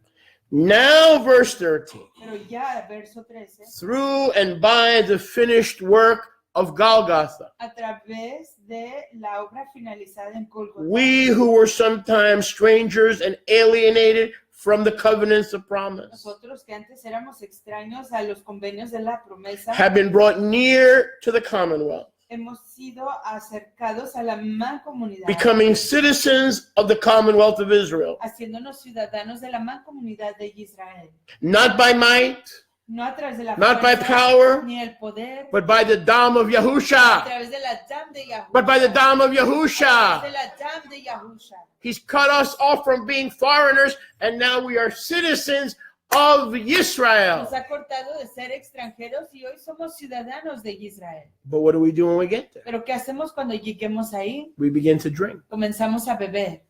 Now, verse 13. Pero ya, verso 13, Through and by the finished work of Golgotha, a través de la obra finalizada en Gólgota, we who were sometimes strangers and alienated from the covenants of promise nosotros que antes éramos extraños a los convenios de la promesa, have been brought near to the commonwealth, hemos sido acercados a la mancomunidad, becoming citizens of the commonwealth of Israel, haciéndonos ciudadanos de la mancomunidad de Israel, not by might, no a través de la not by fuerza, power, ni el poder, but by the dam of a Yahusha. través de la dam de Yahusha, But by the dam of a través de Yahusha. la dam de Yahusha. He's cut us off from being foreigners, and now we are citizens of Israel. Nos ha cortado de ser extranjeros y hoy somos ciudadanos de Israel. But what do we do when we get there? Pero ¿qué hacemos cuando lleguemos ahí? We begin to drink Comenzamos a beber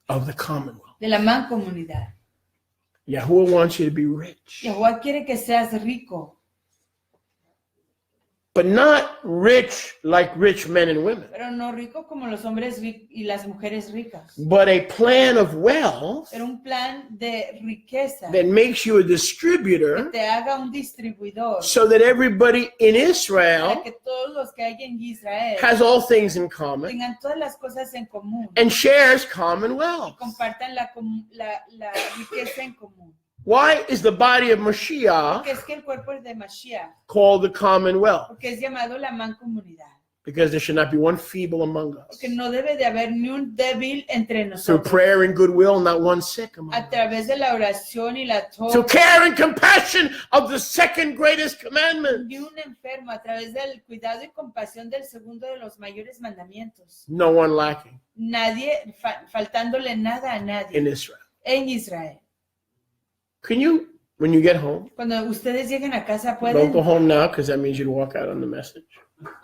of the commonwealth. de la mancomunidad. Yahuwah wants you to be rich, Yahuwah quiere que seas rico, but not rich like rich men and women, pero no rico como los hombres y las mujeres ricas. but a plan of wealth Pero un plan de riqueza that makes you a que distributor te haga un distribuidor so that everybody in para Israel que todos los que hay en Israel has all things in common tengan todas las cosas en común and shares y commonwealth. compartan la riqueza en común. Why is the body of Mashiach Porque es que el cuerpo de Mashiach, called the commonwealth? porque es llamado la mancomunidad, Because there should not be one feeble among us. porque no debe de haber ni un débil entre Through nosotros. prayer and goodwill, not one sick among A us. través de la oración y la Through toba, care and compassion of the second greatest commandment. ni un enfermo, a través del cuidado y compasión del segundo de los mayores mandamientos. No one lacking Nadie, faltándole nada a in nadie Israel. en Israel. Can you, when you get home, Cuando ustedes lleguen a casa don't go pueden, home now because that means you'd walk out on the message.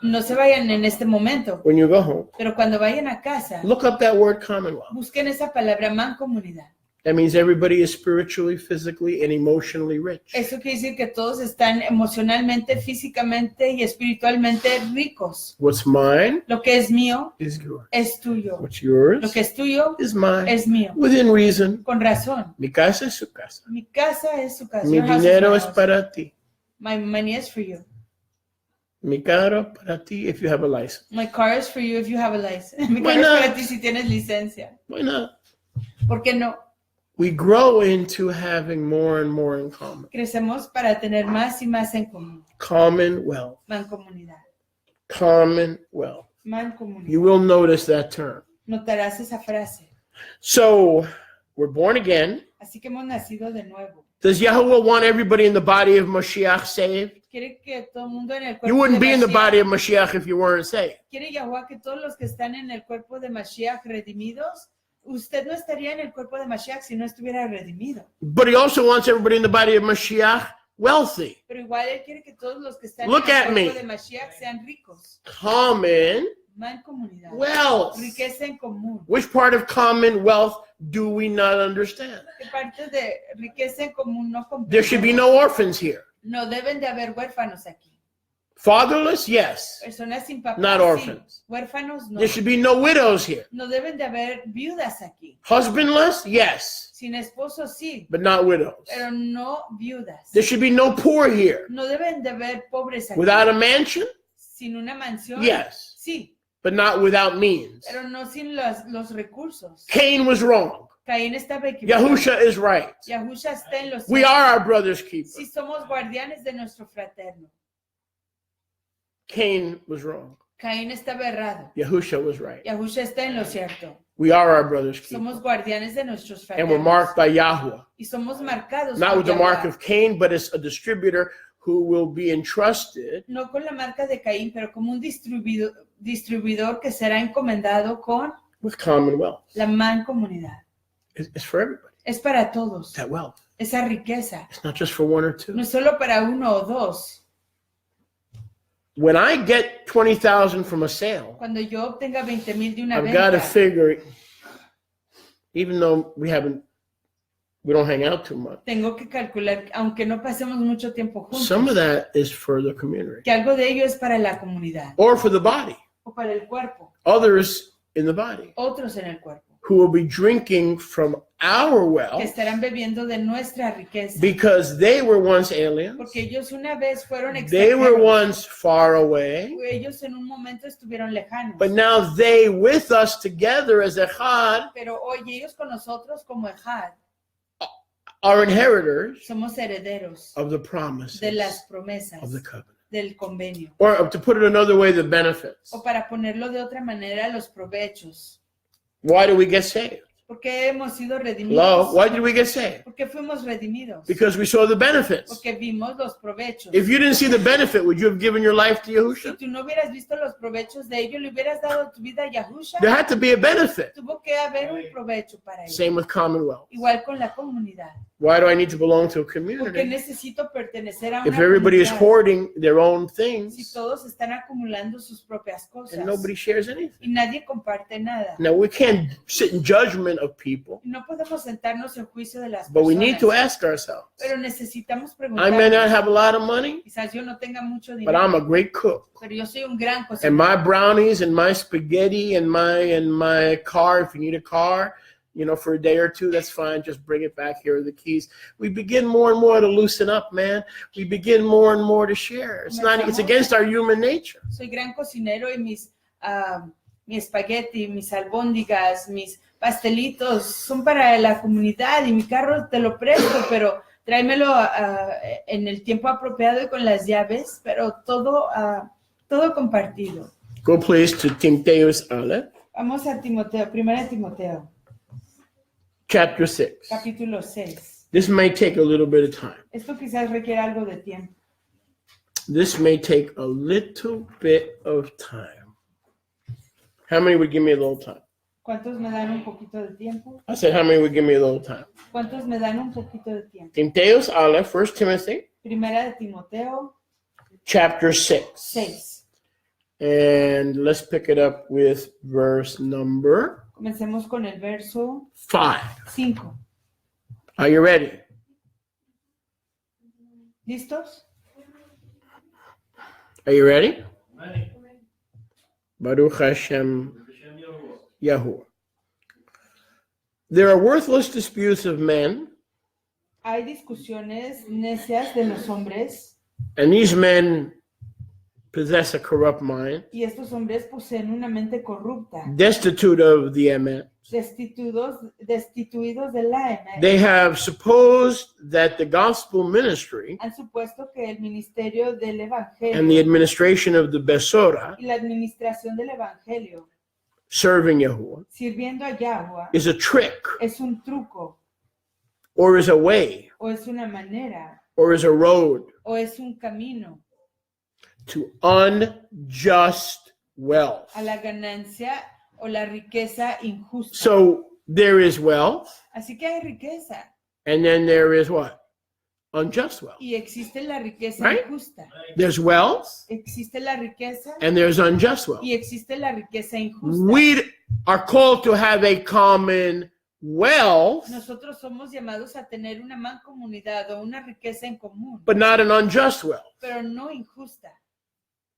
no se vayan en este momento, When you go home, pero cuando vayan a casa, look up that word commonwealth. busquen esa palabra mancomunidad. That means everybody is spiritually, physically, and emotionally rich. Eso quiere decir que todos están emocionalmente, físicamente y espiritualmente ricos. What's mine Lo que es mío is yours. es tuyo. What's yours Lo que es tuyo is mine. es mío. Within reason. Con razón. Mi casa es su casa. Mi casa es su casa. Mi Your house is dinero my es house. para ti. My money is for you. Mi carro para ti if you have a license. My car is for you if you have a license. Mi Why carro es not? para ti si tienes licencia. Why not? ¿Por qué no? We grow into having more and more in common. Crecemos para tener más y más en común. Commonwealth. Mancomunidad. Commonwealth. Mancomunidad. You will notice that term. Notarás esa frase. So, we're born again. Así que hemos nacido de nuevo. Does Yahuwah want everybody in the body of Mashiach saved? Quiere que todo el mundo en el cuerpo You wouldn't de be in the Mashiach- body of Mashiach if you weren't saved. Quiere Yahuwah que todos los que están en el cuerpo de Mashiach redimidos, usted no estaría en el cuerpo de Mashiach si no estuviera redimido. But he also wants everybody in the body of Mashiach wealthy. Pero igual él quiere que todos los que están Look en at el me. cuerpo de Mashiach sean ricos. Commonwealth. Mancomunidad. Riqueza en común. Which part of commonwealth do we not understand? ¿Qué parte de riqueza en común no There should be comprendemos? no orphans here. No deben de haber huérfanos aquí. Fatherless, yes. Personas sin papás, Not sí. orphans. Huérfanos, no. There should be no widows here. No deben de haber viudas aquí. Husbandless, yes, Sin esposos, sí, but not widows. pero no viudas. There should be no poor here. No deben de haber pobres aquí. Without a mansion, Sin una mansión, yes, sí, but not without means. pero no sin los recursos. Cain was wrong. Caín estaba equivocado. Yahusha is right. Yahusha está en los We cielos. are our brother's keeper. Sí somos guardianes de nuestro fraterno. Cain was wrong. Caín estaba errado. Yahusha was right. Yahusha está en lo cierto. We are our brother's keeper. Somos guardianes de nuestros And we're fraternos. marked by Yahweh. Y somos marcados Not por with the mark Yahweh. of Cain, but as a distributor who will be entrusted No con la marca de Caín, pero como un distribuidor que será encomendado con with commonwealth. la mancomunidad. It's for everybody. Es para todos. That wealth. Esa riqueza. It's not just for one or two. No es solo para uno o dos. When I get 20,000 from a sale, Cuando yo obtenga 20,000 de una I've got to venta, figure, even though we don't hang out too much, tengo que calcular, aunque no pasemos mucho tiempo juntos, some of that is for the community que algo de ello es para la comunidad or for the body, o para el cuerpo, others in the body otros en el cuerpo, who will be drinking from our que well estarán bebiendo de nuestra riqueza. because they were once aliens. Porque ellos una vez fueron They were extranjeros. once far away. Ellos en un momento estuvieron lejanos. But now they with us together as Echad Pero hoy ellos con nosotros como Ejad are inheritors somos herederos of the promises de las promesas of the covenant. del convenio. Or to put it another way, the benefits. O para ponerlo de otra manera, los provechos. Why do we get saved? Porque hemos sido Hello? redimidos. Why did we get saved? Porque fuimos redimidos. Because we saw the benefits. Porque vimos los provechos. If you didn't see the benefit, would you have given your life to Si Yahusha? tú no hubieras visto los provechos de ello, le hubieras dado tu vida a Yahusha. There had to be a benefit. Tuvo que haber un provecho para ello. Same with Commonwealth. Igual con la comunidad. Why do I need to belong to a Porque community? necesito pertenecer a una If everybody is comunidad. hoarding their own Si things todos están acumulando sus propias cosas and nobody shares anything. y nadie comparte nada. Now, we can't sit in judgment of people, No podemos sentarnos en juicio de las but we need to personas. ask ourselves. Pero necesitamos I may not preguntarnos. have a lot of money, Quizás yo no tenga mucho but dinero, I'm a great cook. pero yo soy un gran And cocinero. my brownies and my spaghetti and my car, if you need a car, for a day or two, that's fine. Just bring it back. Here are the keys. We begin more and more to loosen up, man. We begin more and more to share. It's against our human nature. Soy gran cocinero y mi espagueti, mis albóndigas, mis pastelitos son para la comunidad y mi carro te lo presto, pero tráemelo en el tiempo apropiado y con las llaves, pero todo compartido. Go please to Timotheus Aleph, Vamos a Timoteo, 1 Timoteo, chapter 6. capítulo 6. This may take a little bit of time. Esto quizás requiere algo de tiempo. This may take a little bit of time. How many would give me a little time? ¿Cuántos me dan un poquito de tiempo? I said, how many would give me a little time? ¿Cuántos me dan un poquito de tiempo? Timotheus Aleph, 1 Timothy, Primera de Timoteo chapter 6. 6. And let's pick it up with verse number Comencemos con el verso 5. 5. Are you ready? ¿Listos? Are you ready? Baruch Hashem Yahuwah. There are worthless disputes of men, Hay discusiones necias de los hombres and these men possess a corrupt mind, y estos hombres poseen una mente corrupta, destitute of the emet. destituidos de la emet. They have supposed that the gospel ministry Han supuesto que el ministerio del and the evangelio administration of the Besora, y la administración del evangelio, serving Yahuwah, sirviendo a Yahweh, is a trick, es un truco or is a way, o es una manera or is a road o es un camino to unjust wealth. a la ganancia o la riqueza injusta. So there is wealth, Así que hay riqueza and then there is what? Unjust wealth. y existe la riqueza Right? injusta. There's wealth, Existe la riqueza and there's unjust wealth. y existe la riqueza injusta. We are called to have a common wealth, Nosotros somos llamados a tener una mancomunidad o una riqueza en común, but not an unjust wealth. pero no injusta.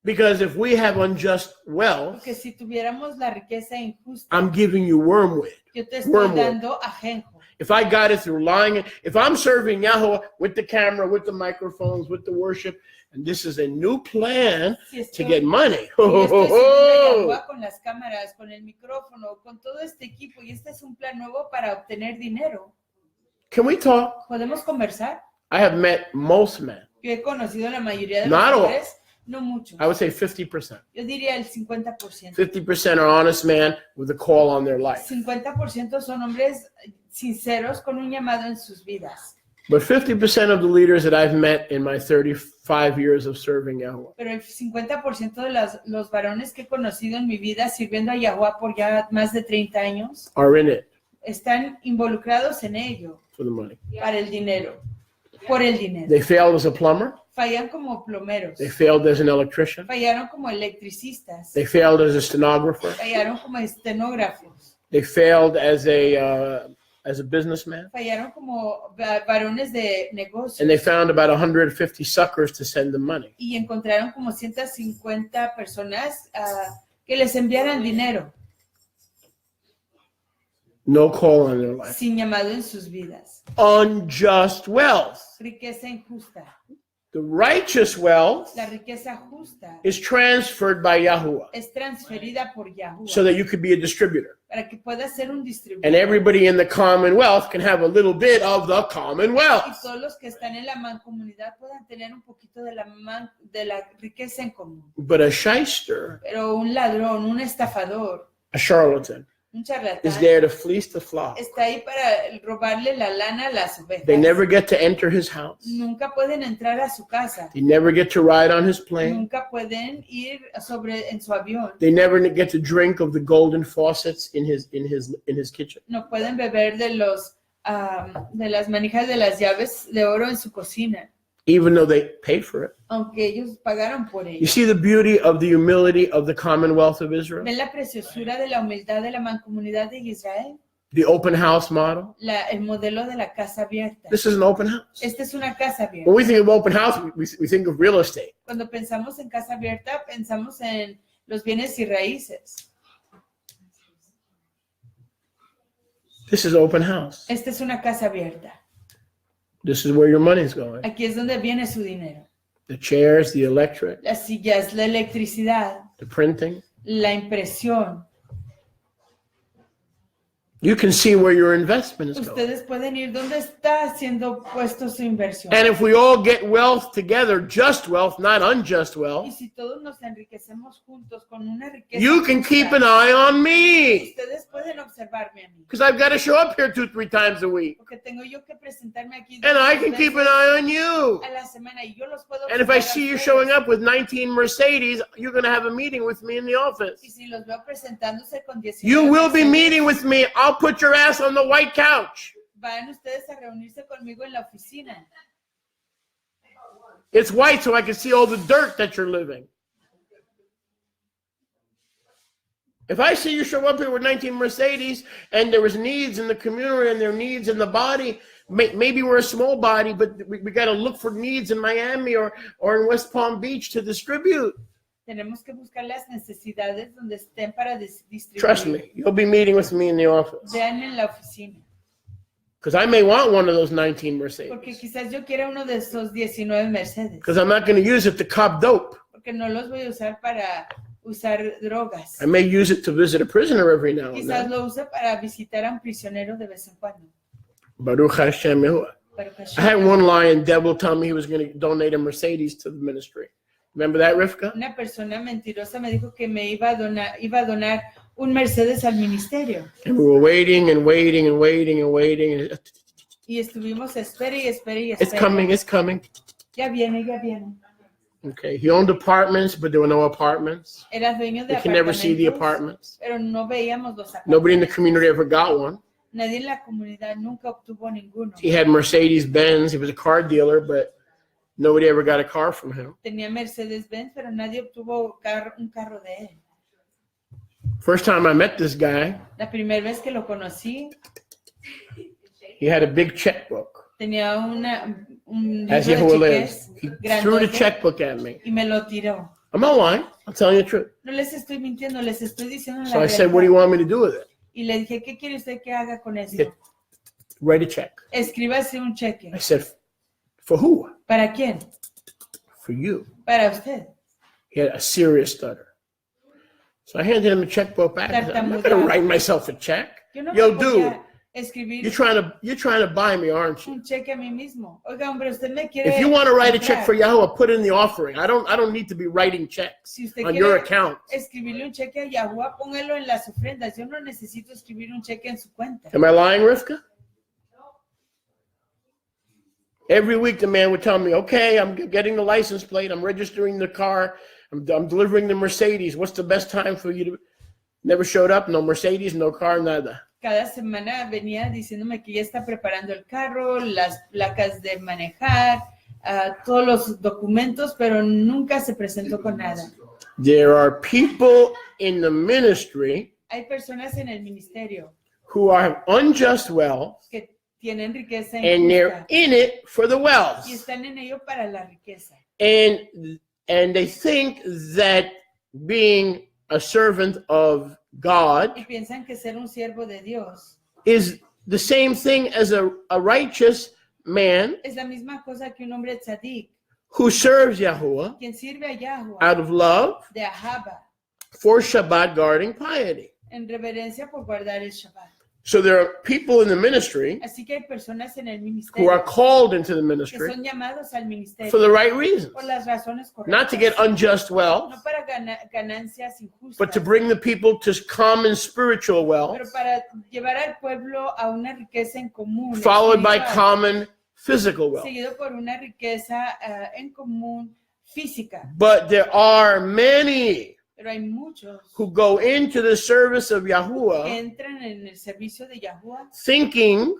Because if we have unjust wealth, Porque si tuviéramos la riqueza injusta, I'm giving you wormwood. yo te estoy wormwood. dando ajenjo. If I got it through lying, if I'm serving Yahweh with the camera, with the microphones, with the worship, and this is a new plan Si to estoy, get money. si yo estoy sirviendo a Yahweh con las cámaras, con el micrófono, con todo este equipo, y este es un plan nuevo para obtener dinero, Can we talk? ¿podemos conversar? I have met most men. Yo he conocido a la mayoría de Not los all. hombres, no muchos. I would say 50%. Yo diría el 50%. 50% are honest men with a call on their life. 50% son hombres sinceros con un llamado en sus vidas. But 50% of the leaders that I've met in my 35 years of serving Yahweh Pero el 50% de los varones que he conocido en mi vida sirviendo a Yahweh por ya más de 30 años are in it están involucrados en ello for the money. para el dinero, por el dinero. They failed as a plumber. Fallan como plomeros, They failed as an electrician. fallaron como electricistas, They failed as a stenographer. fallaron como estenógrafos, They failed as a businessman. fallaron como varones de negocios And they found about 150 suckers to send them money. y encontraron como 150 personas que les enviaran dinero. No call on their life. sin llamado en sus vidas. Unjust wealth. Riqueza injusta. The righteous wealth La riqueza justa is transferred by Yahuwah es transferida por Yahuwah so that you could be a distributor. para que pueda ser un And distribuidor. everybody in the commonwealth can have a little bit of the Y commonwealth. todos los que están en la mancomunidad puedan tener un poquito de la riqueza en común. But a shyster, Pero un ladrón, un estafador, a charlatan, un is charlatán there to fleece the flock. está ahí para robarle la lana a las ovejas. They never get to enter his house. Nunca pueden entrar a su casa. They never get to ride on his plane. Nunca pueden ir en su avión. They never get to drink of the golden faucets in his kitchen. No pueden beber de las manijas de las llaves de oro en su cocina, Even though they paid for it. aunque ellos pagaron por You ello. see the beauty of the humility of the commonwealth of Israel? ¿Ven la preciosura de la humildad de la mancomunidad de Israel? The open house model. El modelo de la casa abierta. This is an open house. Esta es una casa abierta. When we think of open house, we think of real estate. Cuando pensamos en casa abierta, pensamos en los bienes y raíces. This is open house. Esta es una casa abierta. This is where your money is going. Aquí es donde viene su dinero. The chairs, the electric, Las sillas, la electricidad, the printing. la impresión. You can see where your investment is going. Ustedes pueden ir donde está siendo puesto su inversión. And if we all get wealth together, just wealth, not unjust Y wealth, si todos nos enriquecemos juntos con una riqueza you can keep justa, an eye on me. ustedes pueden observarme a mí. Because I've got to show up here 2-3 times a week. Porque tengo yo que presentarme aquí And I dos can keep an veces eye on you. a la semana y yo los puedo And if I observar a see you ustedes. showing up with 19 Mercedes, you're going to have a meeting with me in the office. Y si los veo presentándose con 19 You will be Mercedes, meeting with me. I'll put your ass on the white couch. van ustedes a reunirse conmigo en la oficina. It's white so I can see all the dirt that you're living. If I see you show up here with 19 Mercedes and there was needs in the community and there are needs in the body, maybe we're a small body, but we got to look for needs in Miami or in West Palm Beach to distribute. Tenemos que buscar las necesidades donde estén para distribuir. Trust me, you'll be meeting with me in the office. Vean en la oficina. Because I may want one of those 19 Mercedes. Porque quizás yo quiera uno de esos 19 Mercedes. Because I'm not going to use it to cop dope. Porque no los voy a usar para usar drogas. I may use it to visit a prisoner every now and Quizás then. lo use para visitar a un prisionero de vez en cuando. Baruch Hashem Yahuwah. Pero que I had one lion devil tell me he was going to donate a Mercedes to the ministry. Remember that, Rivka? Una persona mentirosa me dijo que me iba a donar un Mercedes al ministerio. And we were waiting and waiting and waiting and waiting. And Y estuvimos espera y espera y it's espera. coming, it's coming. Ya viene, ya viene. Okay, he owned apartments, but there were no apartments. Era dueño de We can never see the apartamentos, apartments. pero no veíamos los Nobody in the apartamentos. community ever got one. Nadie en la comunidad nunca obtuvo ninguno. He had Mercedes Benz. He was a car dealer, but nobody ever got a car from him. Tenía Mercedes-Benz, pero nadie obtuvo un carro de él. First time I met this guy, La primera vez que lo conocí, he had a big checkbook. tenía un As libro Yahuwah de lives. cheques He threw the grandote checkbook at me. y me lo tiró. I'm not lying. I'm telling you the truth. No les estoy mintiendo, les estoy diciendo So la I said, what do you realidad. want me to do with it? Y le dije, ¿qué quiere usted que haga con He eso? said, write a check. Escríbase un cheque. I said, for who? ¿Para quién? For you. Para usted. He had a serious stutter. So I handed him a checkbook back. I said, I'm not going to write myself a check. Yo no Yo, me dude, podía escribir you're trying to buy me, aren't you? un cheque a mí mismo. Oiga, hombre, usted me quiere If you want to write a check comprar. for Yahweh, put in the offering. I don't need to be writing checks Si usted on your quiere account. escribirle un cheque a Yahuwah, póngalo en las ofrendas. Yo no necesito escribir un cheque en su cuenta. Am I lying, Rivka? Every week the man would tell me, okay, I'm getting the license plate. I'm registering the car. I'm delivering the Mercedes. What's the best time for you to... Never showed up. No Mercedes, no car, nada. Cada semana venía diciéndome que ya está preparando el carro, las placas de manejar, todos los documentos, pero nunca se presentó con nada. There are people in the ministry Hay personas en el ministerio who have unjust wealth que tienen riqueza and they're injusta in it for the wealth. y están en ello para la riqueza. And they think that being a servant of God Y piensan que ser un siervo de Dios is the same thing as a righteous man Es la misma cosa que un hombre tzadik, who serves Yahuwah quien sirve a Yahweh out of love de Ahaba, for Shabbat guarding piety. en reverencia por guardar el Shabbat. So there are people in the ministry Así que hay personas en el who are ministerio called into the que ministry son llamados al for ministerio the right reasons, por las razones not to get correctas, unjust wealth, no para ganancias but to injustas, bring the people to common spiritual wealth, pero para llevar al pueblo a una riqueza en común, followed by espiritual, common physical wealth. seguido por una riqueza en común física. But there are many Pero hay muchos who go into the service of que Yahuwah entran en el servicio de Yahuwah thinking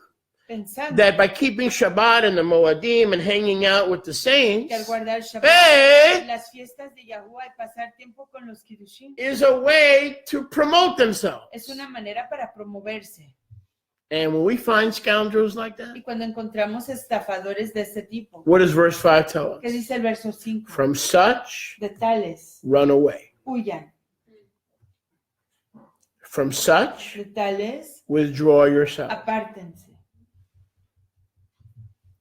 pensando that by keeping Shabbat and the Moadim and hanging out with the que al saints, guardar Shabbat, hey, las fiestas de Yahuwah y pasar tiempo con los Kiddushim is a way to promote themselves. es una manera para promoverse. And when we find scoundrels like that, Y cuando encontramos estafadores de este tipo, what does verse 5 tell ¿qué us? dice el verso 5? From such, De tales, run away. huyan. From such, De tales, withdraw yourself. apártense.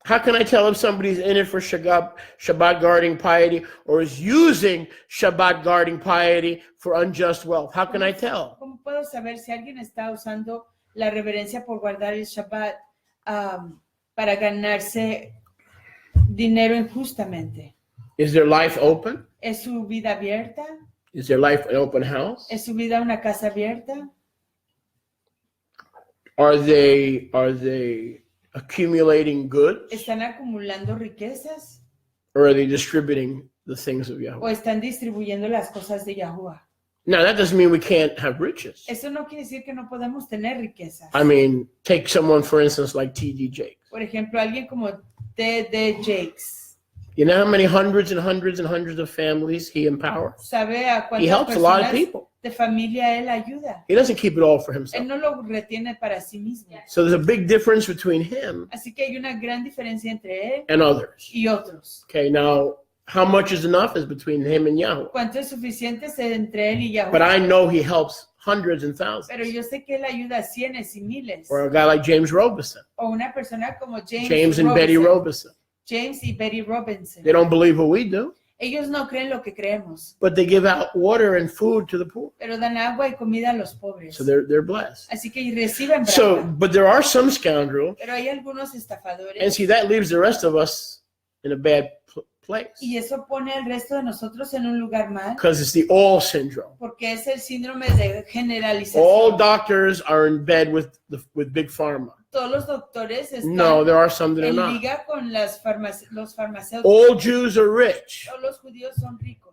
How can I tell if somebody's in it for Shabbat guarding piety or is using Shabbat guarding piety for unjust wealth? How can I tell? ¿Cómo puedo saber si alguien está usando la reverencia por guardar el Shabbat para ganarse dinero injustamente? Is their life open? ¿Es su vida abierta? Is their life an open house? ¿Es su vida una casa abierta? Are they accumulating goods ¿Están acumulando riquezas or are they distributing the things of o Yahweh? están distribuyendo las cosas de Yahuwah? Now that doesn't mean we can't have riches. Eso no quiere decir que no podemos tener riquezas. I mean, take someone for instance like T.D. Jakes. Por ejemplo, alguien como T.D. Jakes. You know how many hundreds and hundreds and hundreds of families he empowers? ¿Sabe a He cuántas helps a lot of personas people. de familia él ayuda? He doesn't keep it all for Él himself. no lo retiene para sí mismo. So there's a big difference between him Así que hay una gran diferencia entre él and others. y otros. Okay, now how much is enough is between him and Yahweh. ¿Cuánto es suficiente entre él y But Yahuwah? I know he helps hundreds and Pero thousands. yo sé que él ayuda a cienes y miles. Or a guy like James Robeson. O una persona como James and Betty Robeson. James y Betty Robinson. They don't believe what we do, Ellos no creen lo que creemos, but they give out water and food to the poor. pero dan agua y comida a los pobres. So they're blessed. Así que reciben So, braca. but there are some scoundrels, Pero hay algunos and estafadores see, that leaves the rest of us in a bad place y eso pone al resto de nosotros en un lugar mal because it's the all syndrome. porque es el síndrome de generalización. All doctors are in bed with Big Pharma. Todos los doctores están No, there are some that are en not. liga con los farmacéuticos. All Jews are rich. Todos los judíos son ricos.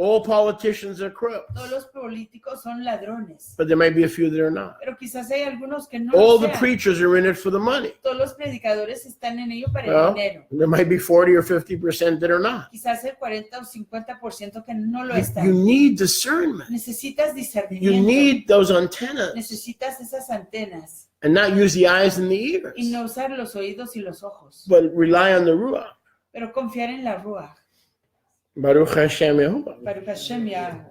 All politicians are crooks. Todos los políticos son ladrones. But there may be a few that are not. Pero quizás hay algunos que no All lo the sean. preachers are in it for the money. Todos los predicadores están en ello para Well, el dinero. there might be 40 or 50% that are not. Quizás el 40 o 50% que no lo You están. need discernment. Necesitas You discernimiento. need those antennas Necesitas esas antenas and not use the eyes and the ears, y no usar los oídos y los ojos, but rely on the Ruach. pero confiar en la Ruach. Baruch Hashem Yehovah. Baruch Hashem Yahweh.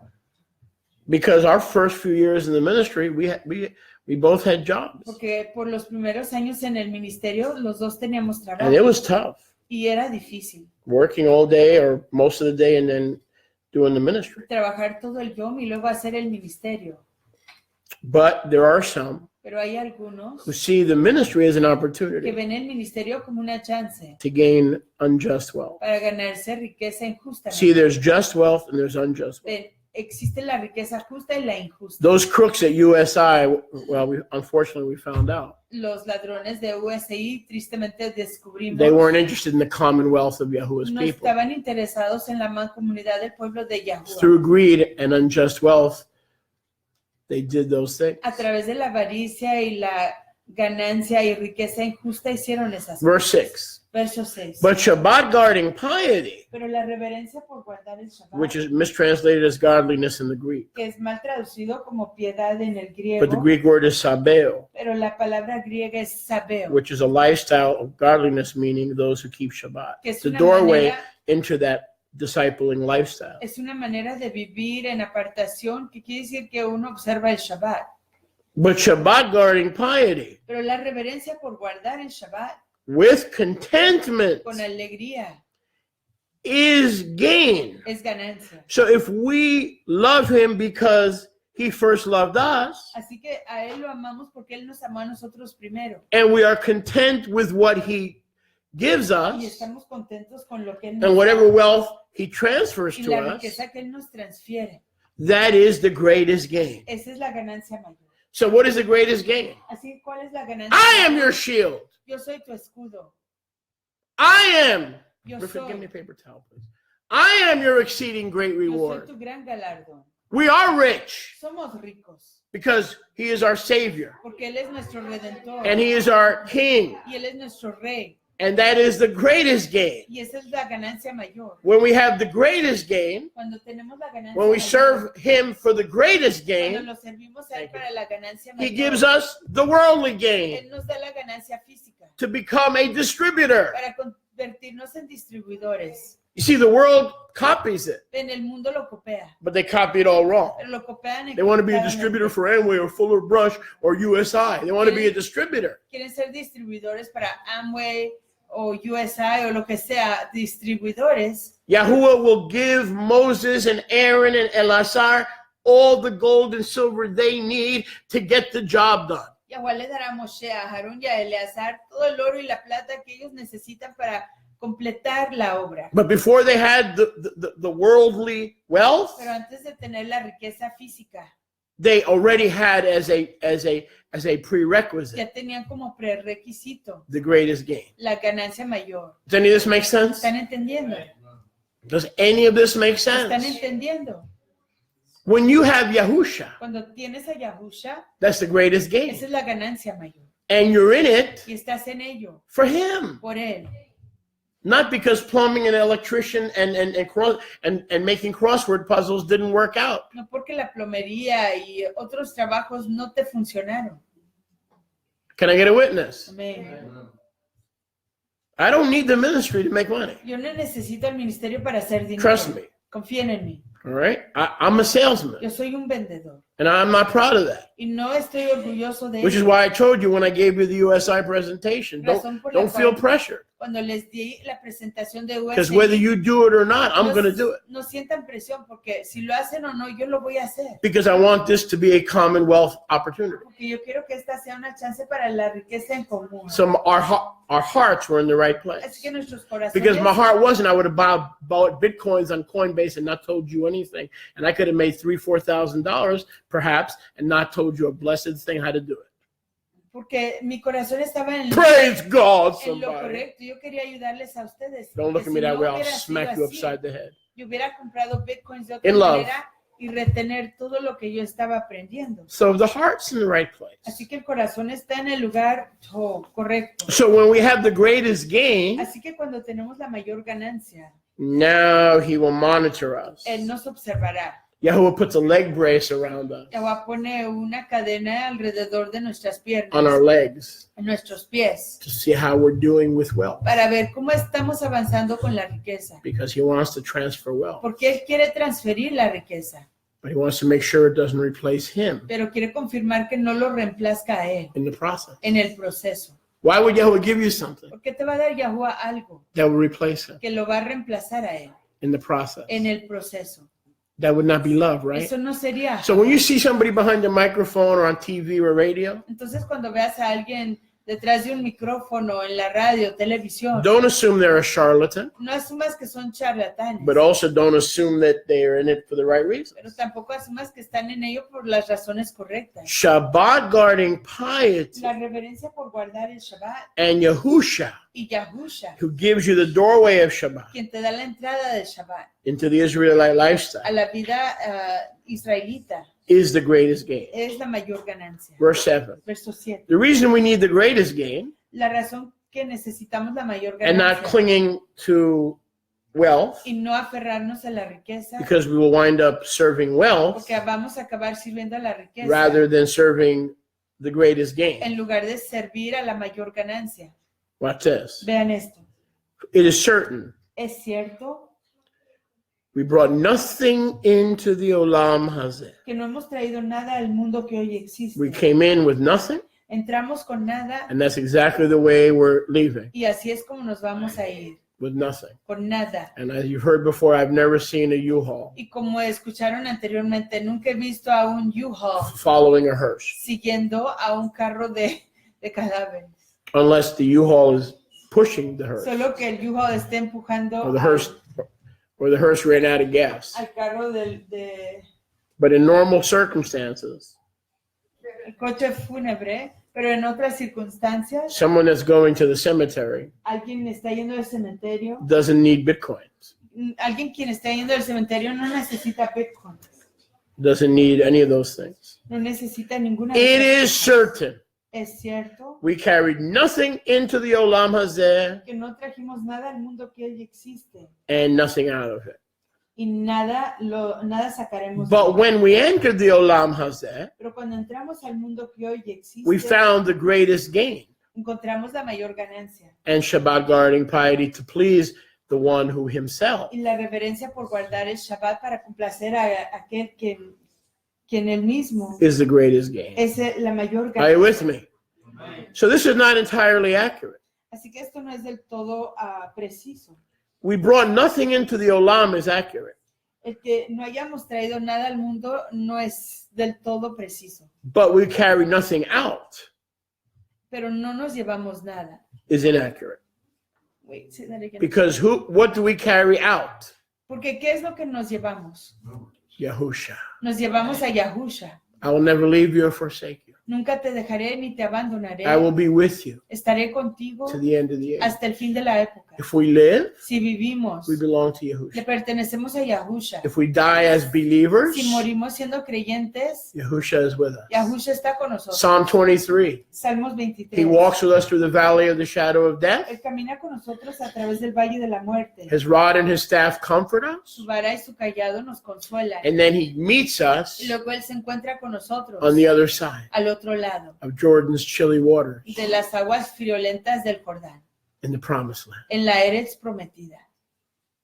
Because our first few years in the ministry, we both had jobs. Porque por los primeros años en el ministerio, los dos teníamos And it trabajo was tough, y era difícil working all day or most of the day and then doing the ministry. trabajar todo el yom y luego hacer el ministerio. But there are some Pero hay algunos who see the ministry as an que opportunity ven el ministerio como una chance to gain unjust wealth. para ganarse riqueza See, injustamente. there's just wealth and there's unjust wealth. Existe la riqueza justa y la injusta. Those crooks at USI, well, unfortunately, we found out Los ladrones de USI tristemente descubrimos they weren't interested in the commonwealth of Yahuwah's no people. estaban interesados en la mancomunidad del pueblo de Yahuwah. Through greed and unjust wealth, they did those things. A través de la avaricia y la ganancia y riqueza injusta hicieron esas Verse cosas. 6. Verso 6. But Shabbat guarding piety, Pero la reverencia por guardar el Shabbat, which is mistranslated as godliness in the Greek, que es mal traducido como piedad en el griego, but the Greek word is sabeo, pero la palabra griega es sabeo, which is a lifestyle of godliness, meaning those who keep Shabbat. que es The una, doorway manera, into that discipling lifestyle. es una manera de vivir en apartación, que quiere decir que uno observa el Shabbat. But Shabbat guarding piety Pero la reverencia por guardar el Shabbat with contentment con alegría is gain. es ganancia. So if we love him because he first loved us, Así que a Él lo amamos porque Él nos amó a nosotros primero. and we are content with what he gives Y us estamos contentos con lo que Él and nos whatever da wealth he transfers y to la us, riqueza que Él nos transfiere. that is the greatest gain. Esa es la ganancia mayor. So what is the greatest gain? Así, ¿cuál es la ganancia I am mayor? your shield. Yo soy tu escudo. I am. Yo Griffin, give me soy. a paper towel, please. I am your exceeding great Yo soy reward. tu gran galardón. We are rich Somos ricos because he is our savior porque Él es nuestro redentor and he is our king. y Él es nuestro rey. And that is the greatest gain. Y esa es la ganancia mayor. When we have the greatest gain, Cuando tenemos la ganancia when we mayor, serve him for the greatest cuando gain, lo servimos a Thank Él you. para la ganancia he mayor, gives us the worldly Él gain nos da la ganancia física to become a distributor. para convertirnos en distribuidores. You see, the world copies it, En el mundo lo copia, but they copy it all wrong. pero lo copian They want to be a equivocadamente. distributor for Amway or Fuller Brush or USI. They want to be a distributor. Quieren ser distribuidores para Amway o USI o lo que sea, distribuidores. Yahuwah will give Moses and Aaron and Eleazar all the gold and silver they need to get the job done. Yahweh le dará a Moshe, a Harón y a Eleazar todo el oro y la plata que ellos necesitan para completar la obra. But before they had the worldly wealth, Pero antes de tener la riqueza física, they already had as a prerequisite ya tenían como prerequisito the greatest gain. la ganancia mayor. Does any of this make sense? ¿Están entendiendo? Does any of this make ¿Están sense? entendiendo? When you have Yahusha, Cuando tienes a Yahusha, that's the greatest esa gain. es la ganancia mayor. And you're in it Y estás en ello, for him. por Él. Not because plumbing and electrician and making crossword puzzles didn't work out. No porque la plomería y otros trabajos no te funcionaron. Can I get a witness? Amén. I don't need the ministry to make money. Yo no necesito el ministerio para hacer dinero. Trust me. Confíen en mí. All right? I'm a salesman, Yo soy un vendedor and I'm not proud of that. y no estoy orgulloso de Which is ello. why I told you when I gave you the USI presentation, Razón por la don't feel cual pressured. Cuando les di la presentación de Because USI, whether you do it or not, I'm going to do it. no sientan presión porque si lo hacen o no, yo lo voy a hacer. Because I want this to be a commonwealth opportunity. Porque yo quiero que esta sea una chance para la riqueza en común. So our hearts were in the right Así place. que nuestros corazones, Because my heart wasn't, I would have bought Bitcoins on Coinbase and not told you anything. And I could have made $3,000-$4,000 perhaps and not told you a blessed thing how to do it. porque mi corazón estaba Praise God, en lo somebody. correcto. Yo quería ayudarles a ustedes. Don't look Que at me si that no way, I'll hubiera sido smack you así, upside the head. yo hubiera comprado bitcoins de otra In love. manera y retener todo lo que yo estaba aprendiendo. So the heart's in the right place. Así que el corazón está en el lugar correcto. So when we have the greatest gain, Así que cuando tenemos la mayor ganancia, now he will monitor us. Él nos observará. Yahuwah puts a leg brace around us, Yahweh pone una cadena alrededor de nuestras piernas, on our legs, en nuestros pies, to see how we're doing with wealth. para ver cómo estamos avanzando con la riqueza. Because he wants to transfer wealth, Porque Él quiere transferir la riqueza, but he wants to make sure it doesn't replace him pero quiere confirmar que no lo reemplazca a Él in the process. en el proceso. Why would Yahuwah give you something ¿Por qué te va a dar Yahweh algo that will replace him que lo va a reemplazar a Él in the process? en el proceso? That would not be love, right? Eso no sería. So when you see somebody behind the microphone or on TV or radio, Entonces, cuando veas a alguien detrás de un micrófono en la radio, televisión, don't assume they're a charlatan, no asumas que son charlatanes, but also don't assume that they're in it for the right reasons. pero tampoco asumas que están en ello por las razones correctas. Shabbat guarding piety La reverencia por guardar el Shabbat and Yahusha, y Yahusha, who gives you the doorway of Shabbat quien te da la entrada del Shabbat into the Israelite a lifestyle, la vida israelita, is the greatest gain. es la mayor ganancia. Verse 7. Verso 7. The reason we need the greatest gain La razón que necesitamos la mayor and not ganancia clinging to wealth, y no aferrarnos a la riqueza, because we will wind up serving wealth porque vamos a acabar sirviendo a la riqueza rather than serving the greatest gain. en lugar de servir a la mayor ganancia. Watch this. Vean esto. It is certain Es cierto We brought nothing into the olam hazeh. que no hemos traído nada al mundo que hoy existe. We came in with nothing, Entramos con nada and that's exactly the way we're leaving, y así es como nos vamos a ir, with nothing. con nada. And as you've heard before, I've never seen a U-Haul Y como escucharon anteriormente, nunca he visto a un U-Haul following a hearse, siguiendo a un carro de cadáveres. unless the U-Haul is pushing the hearse, Solo que el U-Haul esté empujando or the hearse ran out of gas. al carro But in normal circumstances, el coche fúnebre, pero en otras circunstancias, someone that's going to the cemetery alguien está yendo al cementerio, doesn't need bitcoins, alguien quien está yendo al cementerio no necesita Bitcoin, doesn't need any of those things. no necesita ninguna de It esas is cosas. certain Es cierto we carried nothing into the olam hazeh que no trajimos nada al mundo que hoy existe and nothing out of it. y nada sacaremos. de But él. when we entered the olam hazeh, Pero cuando entramos al mundo que hoy existe, we found the greatest gain encontramos la mayor ganancia and Shabbat guarding piety to please the one who himself y la reverencia por guardar el Shabbat para complacer a aquel quien él mismo is the greatest gain. es la mayor Are you with ganancia. me? So this is not entirely accurate. Así que esto no es del todo preciso. We brought nothing into the olam is accurate, El que no hayamos traído nada al mundo no es del todo preciso, but we carry nothing out pero no nos llevamos nada. is inaccurate. Wait, say that again. Because what do we carry out? Porque ¿qué es lo que nos llevamos? Yahusha. Nos llevamos a Yahusha. I will never leave you or forsake you. Nunca te dejaré ni te abandonaré. I will be with you Estaré contigo to the end of the age. hasta el fin de la época. If we live, Si vivimos, we belong to le Yahusha. pertenecemos a Yahusha. If we die as believers, Si morimos siendo creyentes, Yahusha is with us. Yahusha está con nosotros. Psalm 23. Salmos He 23. walks with us through the valley of the shadow of death. Él camina con nosotros a través del valle de la muerte. His rod and his staff comfort us. Su vara y su callado nos consuelan. And then he meets us Y luego Él se encuentra con nosotros on the other side al otro lado of Jordan's chilly waters de las aguas friolentas del Jordán, in the promised land. en la Eretz prometida.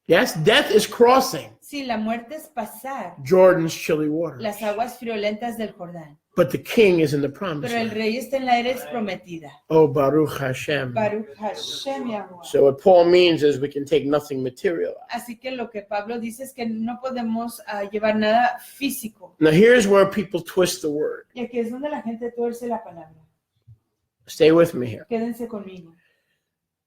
Yes, death is crossing Sí, la muerte es pasar Jordan's chilly waters. las aguas friolentas del Jordán, But the king is in the promised pero el land. rey está en la Eretz prometida. Oh, Baruch Hashem. Baruch Hashem Yahuwah. So what Paul means is we can take nothing material out. Así que lo que Pablo dice es que no podemos llevar nada físico. Now here's where people twist the word. Y aquí es donde la gente tuerce la palabra. Stay with me here. Quédense conmigo.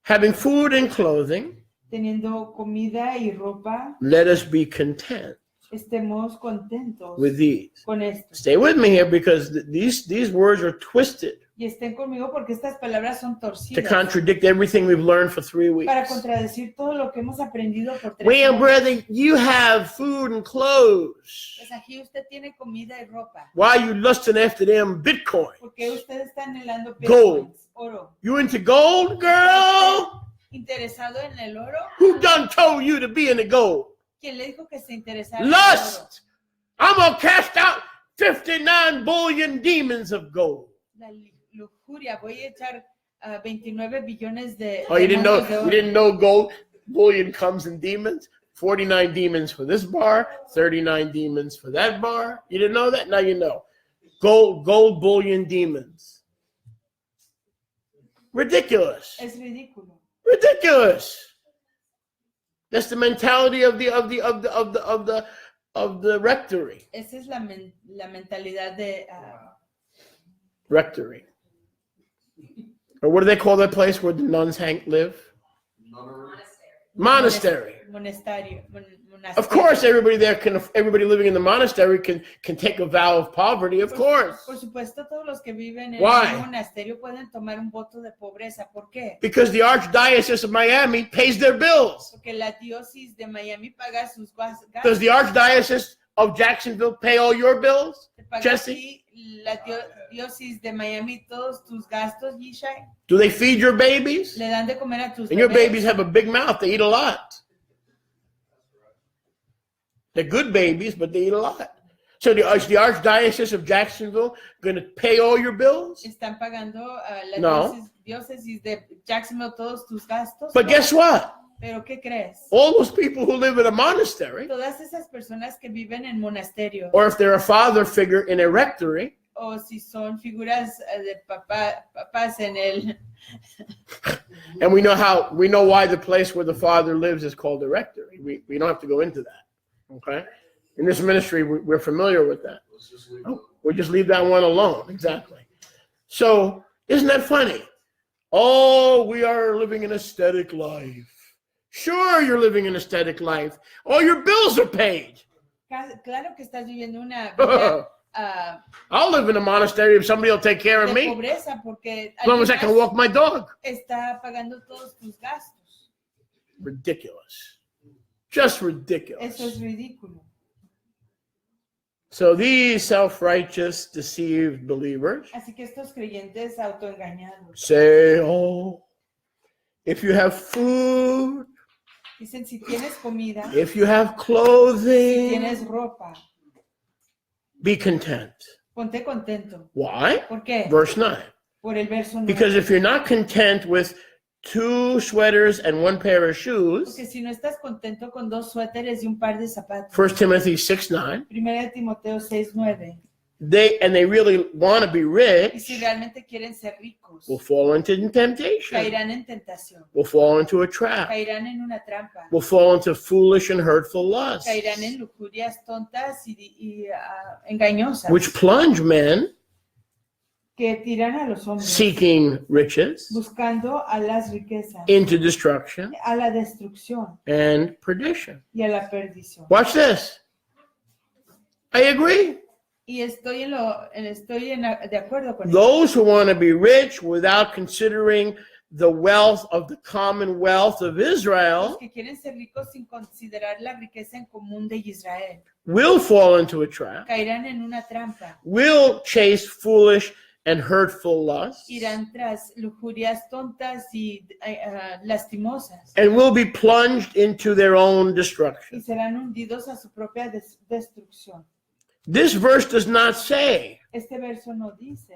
Having food and clothing, Teniendo comida y ropa, let us be content estemos contentos with these. con esto. Stay with me here because these words are twisted Y estén conmigo porque estas palabras son to torcidas contradict everything we've learned for 3 para weeks. contradecir todo lo que hemos aprendido por 3 Well, años. brother, you have food and clothes. Pues aquí usted tiene comida y ropa. Why are you lusting after them Bitcoin? Porque usted está anhelando Gold. bitcoins, oro. You into gold, girl? ¿Interesado en el oro? Who done told you to be into gold? ¿Quién le dijo que se interesara en el oro? Lust. I'm going to cast out 59 billion demons of gold. La lujuria. Voy a echar 29 billones de Oh, you didn't know, demonios de oro. you didn't know gold bullion comes in demons? 49 demons for this bar, 39 demons for that bar. You didn't know that? Now you know. Gold bullion demons. Ridiculous. Es ridículo. Ridiculous. That's the mentality of the rectory. Esa es la mentalidad de Rectory. Or what do they call that place where the nuns live? Monastery. monasterio. Of course, everybody living in the monastery can take a vow of poverty. Of course, Por supuesto, todos los que viven en Why? un monasterio pueden tomar un voto de pobreza. ¿Por qué? because the Archdiocese of Miami pays their bills. Porque la diócesis de Miami paga sus gastos. Does the Archdiocese of Jacksonville pay all your bills, Te paga Jesse? a ti la diócesis de Miami todos tus gastos, Yishai. Do they feed your babies? Le dan de comer a tus And your bebés. babies have a big mouth. They eat a lot. They're good babies, but they eat a lot. So is the Archdiocese of Jacksonville going to pay all your bills? Están pagando la No. diócesis de Jacksonville todos tus gastos. But guess what? Pero ¿qué crees? All those people who live in a monastery, Todas esas personas que viven en monasterios, or if they're a father figure in a rectory, o si son figuras de papás en el... and we know why the place where the father lives is called a rectory. We don't have to go into that. Okay? In this ministry, we're familiar with that. We'll just leave that one alone. Exactly. So, isn't that funny? Oh, we are living an aesthetic life. Sure, you're living an aesthetic life. All your bills are paid. Claro que estás viviendo una vida I'll live in a monastery if somebody will take care of de me. pobreza porque As long as I can walk my dog. está pagando todos tus gastos. Ridiculous. Just Eso ridiculous. es ridículo. So these self-righteous, deceived believers Así que estos creyentes autoengañados say, oh, if you have food, dicen, si tienes comida, if you have si clothing, tienes ropa, be content. ponte contento. Why? ¿Por qué? Verse 9. Por el verso 9. Because if you're not content with 2 sweaters and 1 pair of shoes, Porque si no estás contento con 2 suéteres y un par de zapatos. 1 Timothy 6:9, 1 de Timoteo 6:9. they really want to be Y si rich, realmente quieren ser ricos, will fall into temptation, caerán en tentación, will fall into a trap, caerán en una trampa, will fall into foolish and hurtful lusts, caerán en lujurias tontas y engañosas, which plunge men que tiran a los hombres seeking riches buscando a las riquezas, into destruction a la destrucción and perdition. y a la perdición. Watch this. I agree. Y estoy de acuerdo con eso. Those who want to be rich without considering the wealth of the commonwealth of Los Israel que quieren ser ricos sin considerar la riqueza en común de Israel will fall into a trap, caerán en una trampa, will chase foolish and hurtful lusts, irán tras lujurias tontas y lastimosas and will be plunged into their own y destruction. serán hundidos a su propia destrucción. This verse does not say, Este verso no dice,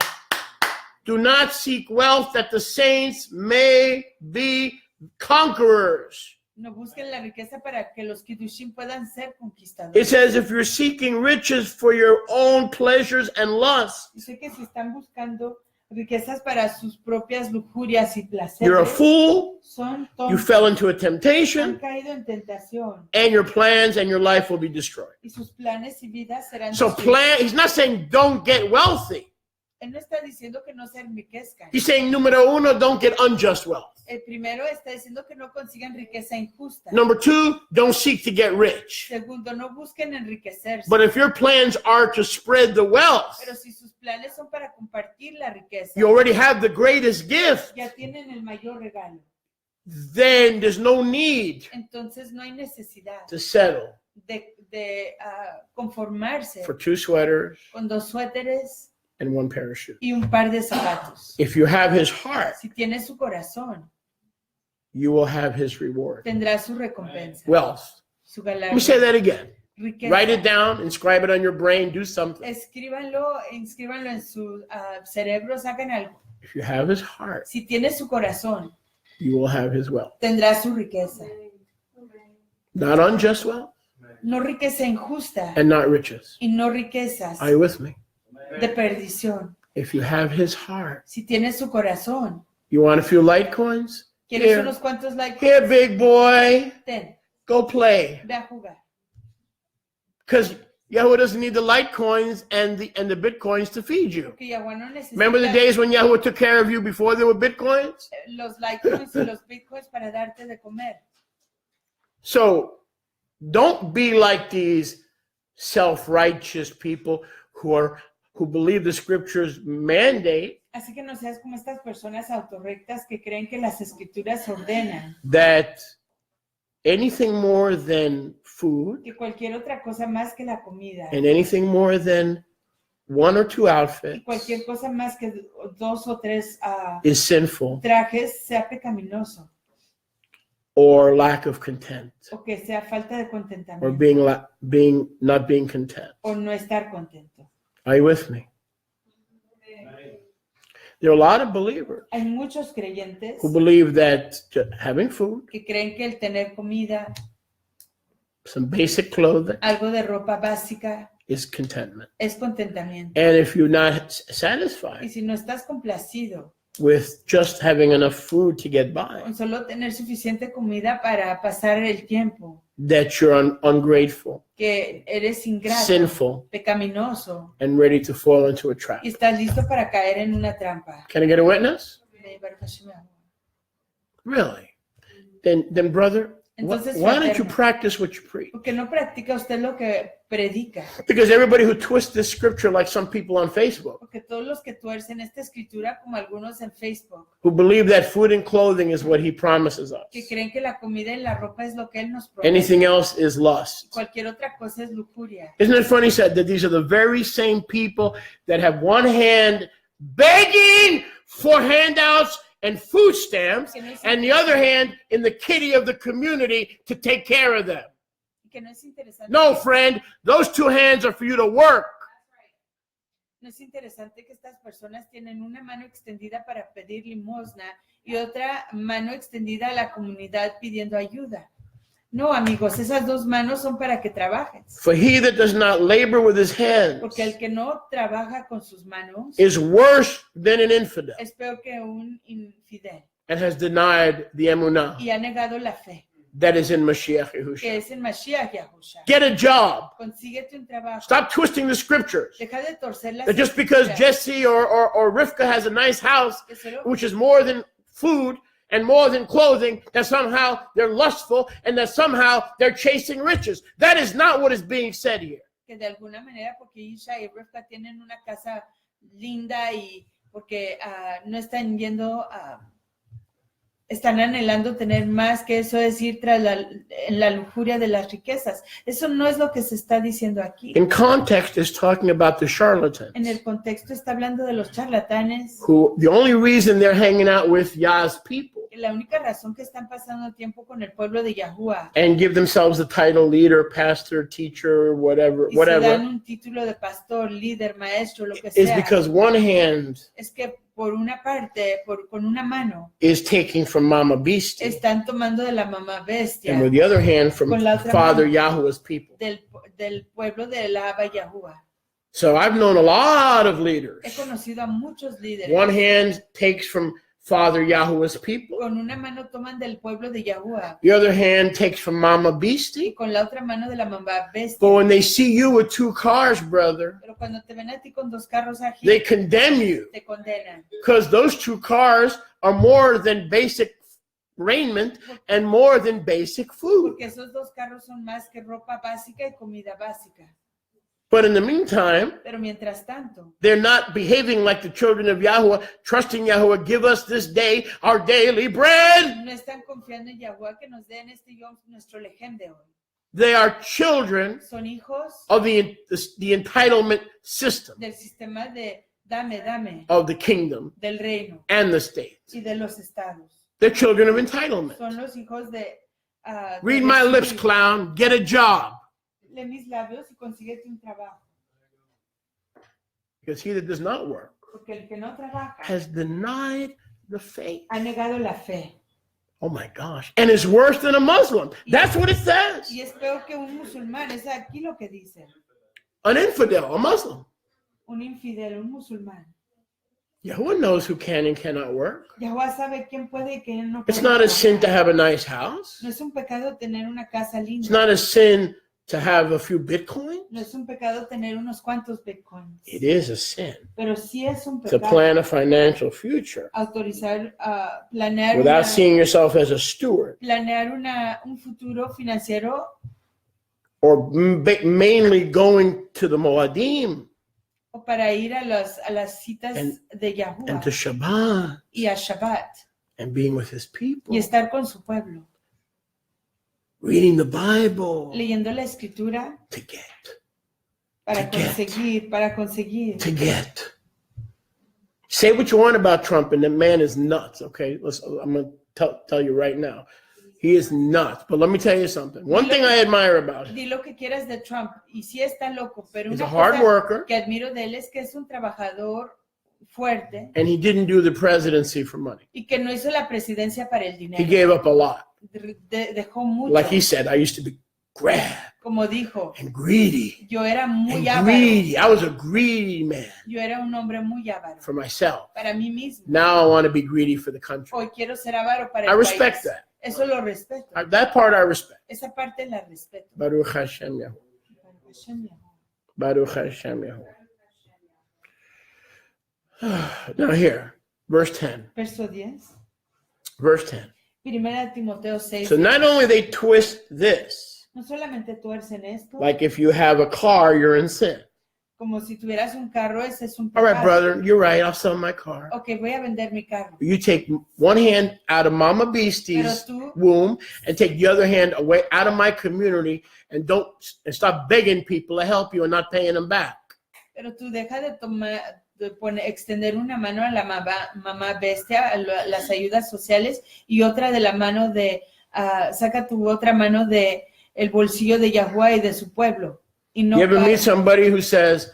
do not seek wealth that the saints may be conquerors. no busquen la riqueza para que los Kiddushim puedan ser It conquistadores. says if you're seeking riches for your own pleasures and lusts, Dice que si están buscando riquezas para sus propias lujurias y you're a placeres, fool, son you tontos, fell into a han temptation, caído en tentación and your plans and your life will be destroyed. y sus planes y vidas serán So destruidos. he's not saying don't get wealthy. Él no está diciendo que no se enriquezcan. He's saying, numero uno, don't get unjust wealth. El primero está diciendo que no consigan riqueza injusta. Number 2, don't seek to get rich. Segundo, no busquen enriquecerse. But if your plans are to spread the wealth, Pero si sus planes son para compartir la riqueza, you already have the greatest gift, ya tienen el mayor regalo. then there's no need Entonces no hay necesidad to settle de conformarse for 2 sweaters con 2 suéteres and 1 pair of shoes. y un par de zapatos. If you have his heart, Si tiene su corazón, you will have his reward. tendrá su recompensa, Wealth. su Let me say galardón. that again. Riqueza. Write it down, inscribe it on your brain, do something. Escríbanlo, inscríbanlo en su cerebro, saquen algo. If you have his heart, Si tiene su corazón, you will have his wealth. tendrá su riqueza. Not unjust wealth No riqueza injusta and not riches. y no riquezas Are you with me? de perdición. If you have his heart, Si tiene su corazón, you want a few Litecoins? ¿quieres Here, unos cuantos likes? here, big boy, Ten, go play. ve a jugar. Because Yahweh doesn't need the Litecoins and the Bitcoins to feed you. Porque Yahweh no necesita Remember the days when Yahweh took care of you before there were Bitcoins? los litecoins y los bitcoins para darte de comer. So don't be like these self-righteous people who believe the scriptures mandate Así que no seas como estas personas autorrectas que creen que las escrituras ordenan that anything more than food que cualquier otra cosa más que la comida and anything more than 1 or 2 y outfits cualquier cosa más que 2 o 3 is sinful trajes sea pecaminoso or lack of content o que sea falta de or contentamiento not being content. o no estar contento. Are you with me? There are a lot of believers Hay muchos creyentes who believe that having food, que creen que el tener comida, some basic clothing, algo de ropa básica, is contentment. es contentamiento. And if you're not Y satisfied si no estás complacido with just having enough food to get by, con solo tener suficiente comida para pasar el tiempo, that you're ungrateful, que eres ingrato, sinful, pecaminoso and ready to fall into a trap. y estás listo para caer en una trampa. Can I get a witness? Really? Then brother, Entonces, why don't you fraterno, practice what you preach? porque no practica usted lo que predica. Because everybody who twists this scripture, like some people on Facebook, Porque todos los que tuercen esta escritura, como algunos en Facebook, who believe that food and clothing is what he promises us. que creen que la comida y la ropa es lo que él nos promete. Anything else is lust. Cualquier otra cosa es lujuria. Isn't it funny said that these are the very same people that have one hand begging for handouts and food stamps, and the other hand in the kitty of the community to take care of them? Que no es interesante. No, friend, those two hands are for you to work. No es interesante que estas personas tienen una mano extendida para pedir limosna y otra mano extendida a la comunidad pidiendo ayuda. No, amigos, esas dos manos son para que trabajes. For he that does not labor with his hands Porque el que no trabaja con sus manos is worse than an infidel es peor que un infidel and has denied the emunah y ha negado la fe, that is in Mashiach que Yahushua. es en Mashiach Yahusha. Get a job. Consíguete un trabajo. Stop twisting the scriptures. Deja de torcer las That just because escrituras, Jesse or Rivka has a nice house, que solo which is more than food and more than clothing, that somehow they're lustful and that somehow they're chasing riches. That is not what is being said here. que de alguna manera porque Isha y Rivka tienen una casa linda y porque no están yendo están anhelando tener más, que eso es ir tras la lujuria de las riquezas. Eso no es lo que se está diciendo aquí. In context, is talking about the charlatans, En el contexto está hablando de los charlatanes. who the only reason they're hanging out with Yah's people La única razón que están pasando tiempo con el pueblo de Yahuwah and give themselves the title leader, pastor, teacher, whatever, y se dan whatever, un título de pastor, líder, maestro, lo que is sea, because one hand es que por una parte, con una mano, is taking from Mama Beastie, están tomando de la mamá bestia, and with the other hand from Con la otra Father mano. Yahuwah's people. del pueblo de la Abba Yahuwah. So I've known a lot of He leaders. conocido a muchos líderes. One hand takes from Father Yahuwah's people. Con una mano toman del pueblo de Yahuwah The other hand takes from Mama y Beastie. con la otra mano de la mamá bestia. But when they see you with two cars, brother, Pero cuando te ven a ti con dos carros aquí, they condemn you te condenan. because those two cars are more than basic raiment and more than basic food. Porque esos dos carros son más que ropa básica y comida básica. But in the meantime, Pero mientras tanto, they're not behaving like the children of Yahuwah, trusting Yahuwah, give us this day our daily bread. no están confiando en Yahuwah que nos den este yom nuestro lejem de hoy. They are children Son hijos of the entitlement system del sistema de dame of the kingdom del reino and the state. y de los estados. They're children of entitlement. Son los hijos de Read my lips, recibir. clown. Get a job. Lee mis labios y consíguete un trabajo. Because he that does not work Porque el que no trabaja has denied the faith. ha negado la fe. Oh my gosh. And is worse than a Muslim. That's what it says. Y es peor que un musulmán. Es aquí lo que dice. An infidel, a Muslim. Un infidel, un musulmán. Yahuwah knows who can and cannot work. Yahuwah sabe quién puede y quién no puede. It's not a sin to have a nice house. No es un pecado tener una casa It's linda. not a sin to have a few Bitcoin. No es un pecado tener unos cuantos bitcoins. It is a sin Pero sí es un to pecado plan a financial future autorizar, planear, without seeing yourself as a steward planear un futuro financiero or mainly going to the Moadim o para ir a las citas de and Yahuwah to Shabbat y a Shabbat and being with his people, y estar con su pueblo, reading the Bible leyendo la escritura to get. para To get. conseguir. To get. Say what you want about Trump, and the man is nuts, okay? I'm going to tell you right now. He is nuts. But let me tell you something. One thing I admire about him, Di lo que quieras de Trump y sí está loco, pero he's una a hard cosa worker. que admiro de él es que es un trabajador fuerte and he didn't do the presidency for money. y que no hizo la presidencia para el He dinero. gave up a lot. Dejó mucho. Like he said, I used to be grab Como dijo, and greedy yo era muy and avaro. greedy. I was a greedy man Yo era un hombre muy avaro for myself. para mí mismo. Now I want to be greedy for the country. Hoy quiero ser avaro para I el respect país. that. Eso lo respeto. That part I respect. Esa parte la respeto. Baruch Hashem Yahuwah. Baruch Hashem Yahuwah. Now here, verse 10. Verso 10. Verse 10. Primera Timoteo 6. So not only they twist this, No solamente tuercen esto, like if you have a car, you're in sin. como si tuvieras un carro, ese es un All right, pecado. brother, you're right. I'll sell my car. Ok, voy a vender mi carro. You take one hand out of Mama Pero Beastie's tú, womb and take the other hand away out of my community and stop begging people to help you and not paying them back. pero tú deja de tomar, extender una mano a la mamá bestia, a las ayudas sociales, y otra de la mano de, saca tu otra mano de el bolsillo de Yahuwah y de su pueblo. Y no You ever para- meet somebody who says,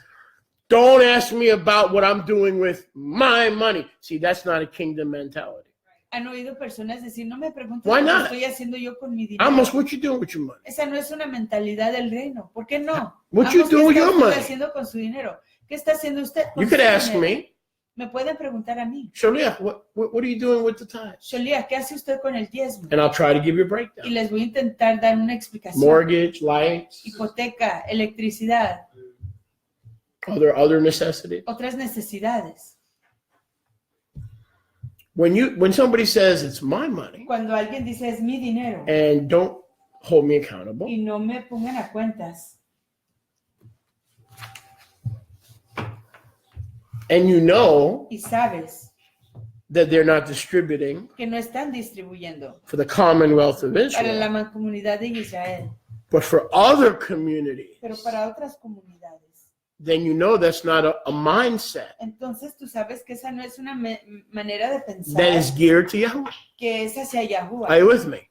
don't ask me about what I'm doing with my money? See, that's not a kingdom mentality. Han oído personas decir, no me preguntes Why lo que not? estoy haciendo yo con mi dinero. Almost what you doing with your money? Esa no es una mentalidad del reino. ¿Por qué no? What you Vamos, do ¿qué with está your usted money? haciendo con su dinero? ¿Qué está haciendo usted con You su could ask dinero? me, Me pueden preguntar a mí. Shaliach, what are you doing with the tithes? Sholia, ¿qué hace usted con el diezmo? And I'll try to give you a Y breakdown. les voy a intentar dar una explicación. Mortgage, lights, Hipoteca, electricidad, other necessities. otras necesidades. When somebody says it's my money Cuando alguien dice es mi dinero and don't hold me accountable, y no me pongan a cuentas, and you know y sabes that they're not distributing que no están distribuyendo for the commonwealth of para la Israel, mancomunidad de Israel, but for other communities, pero para otras comunidades, then you know that's not a mindset entonces tú sabes que esa no es una manera de pensar that is geared to Yahweh. que es hacia Yahuwah. Are you with me?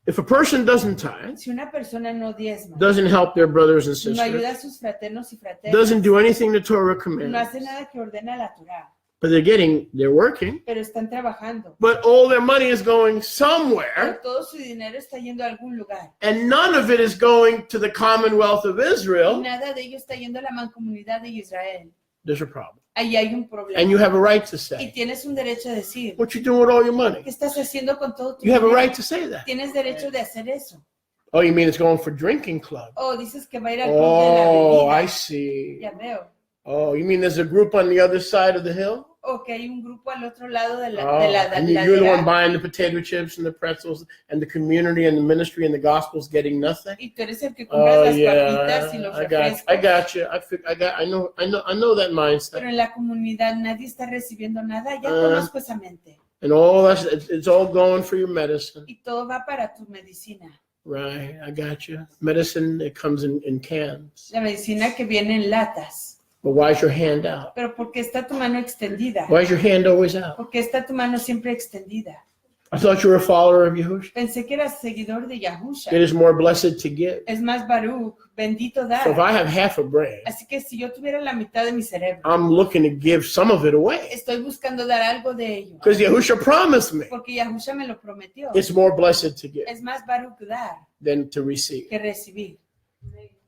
If a person doesn't tithe, Si una persona no diezma, doesn't help their brothers and no ayuda sisters, a sus fraternos y fraternas, doesn't do anything the Torah no commands, hace nada que ordena la Torah, but they're working, pero están trabajando. but all their money is going Pero somewhere, todo su dinero está yendo a algún lugar. and none of it is going to the commonwealth of Y Israel. nada de ello está yendo a la mancomunidad de Israel. There's a problem. Ahí hay un problema. And you have a right to Y say, tienes un derecho a decir, what you doing with all your money? ¿qué estás haciendo con todo tu You have a dinero? right to say that. Tienes derecho de hacer eso. Oh, you mean it's going for drinking club? O dices que va a ir al club de Oh, la I bebida. see. Ya veo. Oh, you mean there's a group on the other side of the hill? O que hay un grupo al otro lado de la, Oh, de la, and de la you're the one ladera. buying the potato chips and the pretzels, and the community and the ministry and the gospel's getting nothing. Y tú eres el que compras Oh las yeah, papitas y los I refrescos. got you. I know that Pero mindset. en la comunidad nadie está recibiendo nada. Ya Ah. conozco esa mente. And all that's it's all going for your medicine, Y todo va para tu medicina. right? I got you. Medicine it comes in cans, La medicina que viene en latas. but why is your hand out? Pero ¿por qué está tu mano extendida? Why is your hand always out? ¿Por qué está tu mano siempre extendida? I thought you were a follower of Yahushua. Pensé que eras seguidor de Yahusha. It is more blessed to give. Es más Baruch, bendito So if dar. I have half a brain, Así que si yo tuviera la mitad de mi cerebro, I'm looking to give some of it away estoy buscando dar algo de ello. because Yahushua promised me. Porque Yahusha me lo prometió. It's more blessed to give Es más Baruch dar than to receive. que recibir.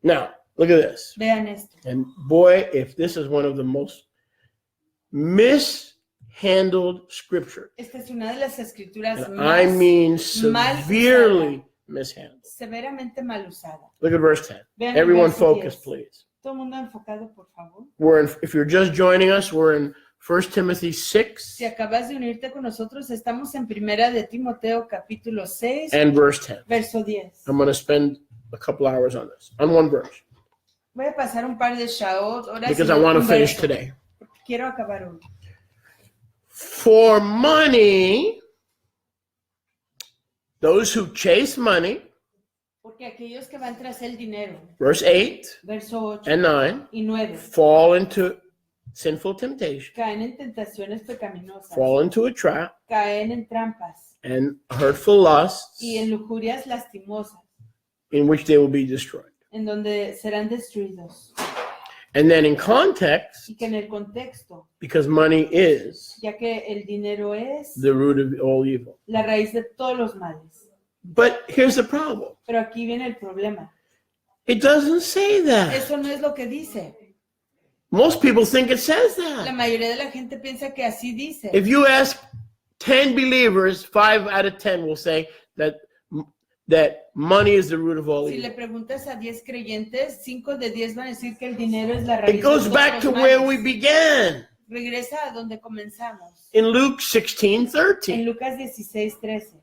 Now, look at this. Vean esto. And boy, if this is one of the most mishandled scripture, Esta es una de las escrituras and I más mean severely mishandled. severamente mal usada. Look at verse 10. Vean el Everyone verso focus, 10. please. Todo el mundo enfocado, por favor. If you're just joining us, we're in 1 Timothy 6 Si acabas de unirte con nosotros, estamos en Primera de Timoteo capítulo 6, and verse 10. verso 10. I'm going to spend a couple hours on this, on one verse, Voy a pasar un par de shaot, horas because y I want to un finish verso, today. porque quiero acabar hoy. For money, those who chase money, Porque aquellos que van tras el dinero, verse 8 verso 8 and 9, y 9, fall into sinful temptation, caen en tentaciones pecaminosas, fall into a trap, caen en trampas and hurtful lusts, y en lujurias lastimosas, in which they will be destroyed. en donde serán destruidos. And then in context, y que en el contexto, because money is ya que el dinero es the root of all evil. la raíz de todos los males. But here's the problem. Pero aquí viene el problema. It doesn't say that. Eso no es lo que dice. Most people think it says La that. mayoría de la gente piensa que así dice. If you ask 10 believers, 5 out of 10 will say that money is the root of all Si le evil. preguntas a 10 creyentes, 5 de 10 van a decir que el dinero es la raíz It de goes todos back los to males. where we began Regresa a donde comenzamos. in Luke 16:13, En Lucas 16:13,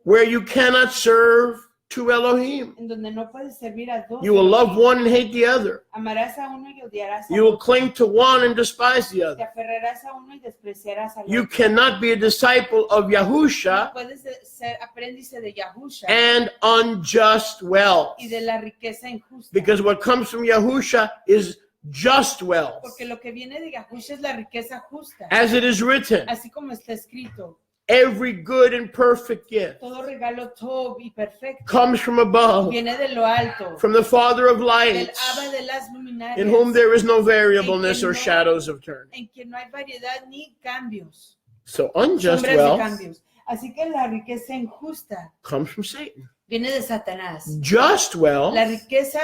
where you cannot serve two Elohim. en donde no puedes servir a dos. You will love Elohim. one and hate the other. Amarás a uno y odiarás a You will otro. cling to one and despise the Te other. aferrarás a uno y despreciarás al You otro. cannot be a disciple of No Yahusha puedes ser aprendiz de Yahusha and unjust wealth. y de la riqueza injusta. Because what comes from Yahusha is just wealth. Porque lo que viene de Yahusha es la riqueza justa. As it is written, Así como está escrito, every good and perfect gift todo regalo top y perfecto comes from above, viene de lo alto, from the Father of del lights, Abba de las luminarias, in whom there is no variableness or shadows of turning. en quien no hay variedad ni cambios, So unjust sombras de wealth cambios. Así que la riqueza injusta comes from Satan. viene de Satanás. Just wealth La riqueza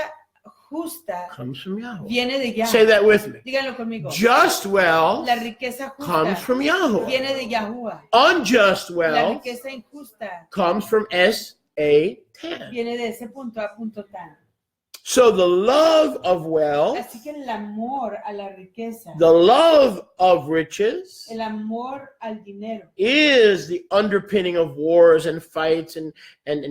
justa comes from Yahweh. viene de Say Yahweh. that with me. Díganlo conmigo. Just wealth La riqueza comes justa from Yahweh. viene de Yahuwah. Unjust La wealth riqueza injusta comes from S-A-Tan. viene de ese punto a punto tan. So the love of wealth, Así que el amor a la riqueza, the love of riches, el amor al dinero, is the underpinning of wars and fights and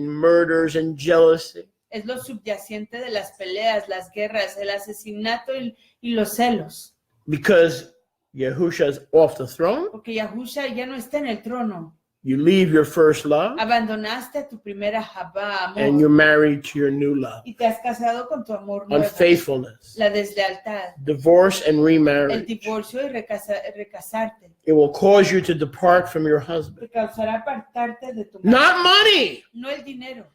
murders and jealousy. es lo subyacente de las peleas, las guerras, el asesinato y los celos. Because Yahusha is off the throne, Porque Yahusha ya no está en el trono. you leave your first love Abandonaste a tu primera Jabá, and you're amor, married to your new love. y te has casado con tu amor nuevo. Unfaithfulness, La deslealtad, divorce and el remarriage. divorcio y recasarte. It will cause you to depart from your husband. Te causará apartarte de tu marido. Not money. No el dinero.